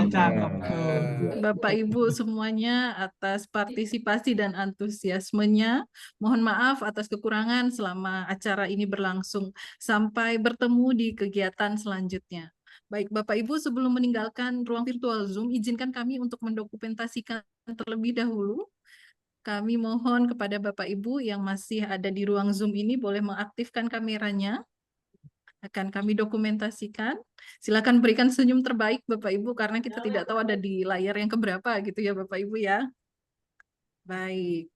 Cakep tuh. Bapak Ibu semuanya atas partisipasi dan antusiasmenya. Mohon maaf atas kekurangan selama acara ini berlangsung. Sampai bertemu di kegiatan selanjutnya. Baik, Bapak Ibu, sebelum meninggalkan ruang virtual Zoom, izinkan kami untuk mendokumentasikan terlebih dahulu. Kami mohon kepada Bapak Ibu yang masih ada di ruang Zoom ini boleh mengaktifkan kameranya. Akan kami dokumentasikan. Silakan berikan senyum terbaik Bapak Ibu karena kita tidak tahu ada di layar yang keberapa gitu ya Bapak Ibu ya. Baik.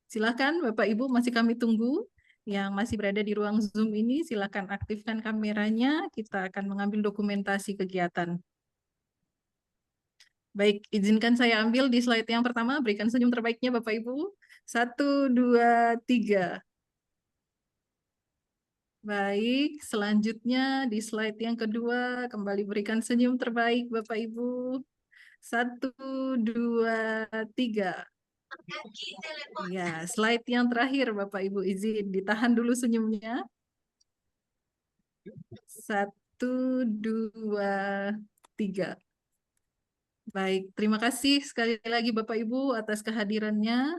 Silakan Bapak Ibu, masih kami tunggu. Yang masih berada di ruang Zoom ini silakan aktifkan kameranya. Kita akan mengambil dokumentasi kegiatan. Baik, izinkan saya ambil di slide yang pertama. Berikan senyum terbaiknya Bapak Ibu. 1, 2, 3. Baik, selanjutnya di slide yang kedua, kembali berikan senyum terbaik Bapak Ibu. 1, 2, 3. Ya, slide yang terakhir Bapak Ibu izin ditahan dulu senyumnya. 1, 2, 3. Baik, terima kasih sekali lagi Bapak Ibu atas kehadirannya.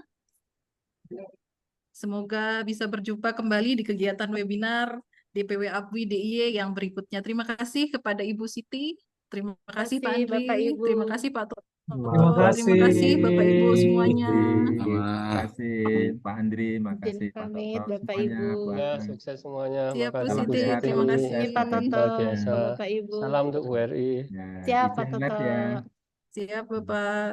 Semoga bisa berjumpa kembali di kegiatan webinar DPW APWI DIY yang berikutnya. Terima kasih kepada Ibu Siti. Terima kasih Pak Andri. Bapak Ibu. Terima kasih Pak Toto. Terima Terima kasih Bapak Ibu semuanya. Terima kasih Pak Andri, Izin makasih Pak pamit Toto Bapak semuanya, Ibu. Bu Ya, Akang. sukses semuanya. Siap Bu Makasih Salam Bu Siti, sehat, Siti. terima Bu. kasih. Ini Pak Toto. Luar biasa. Bapak Ibu. Salam untuk WRI. Ya, Siap Pak izin live Toto. ya. Siap Bapak.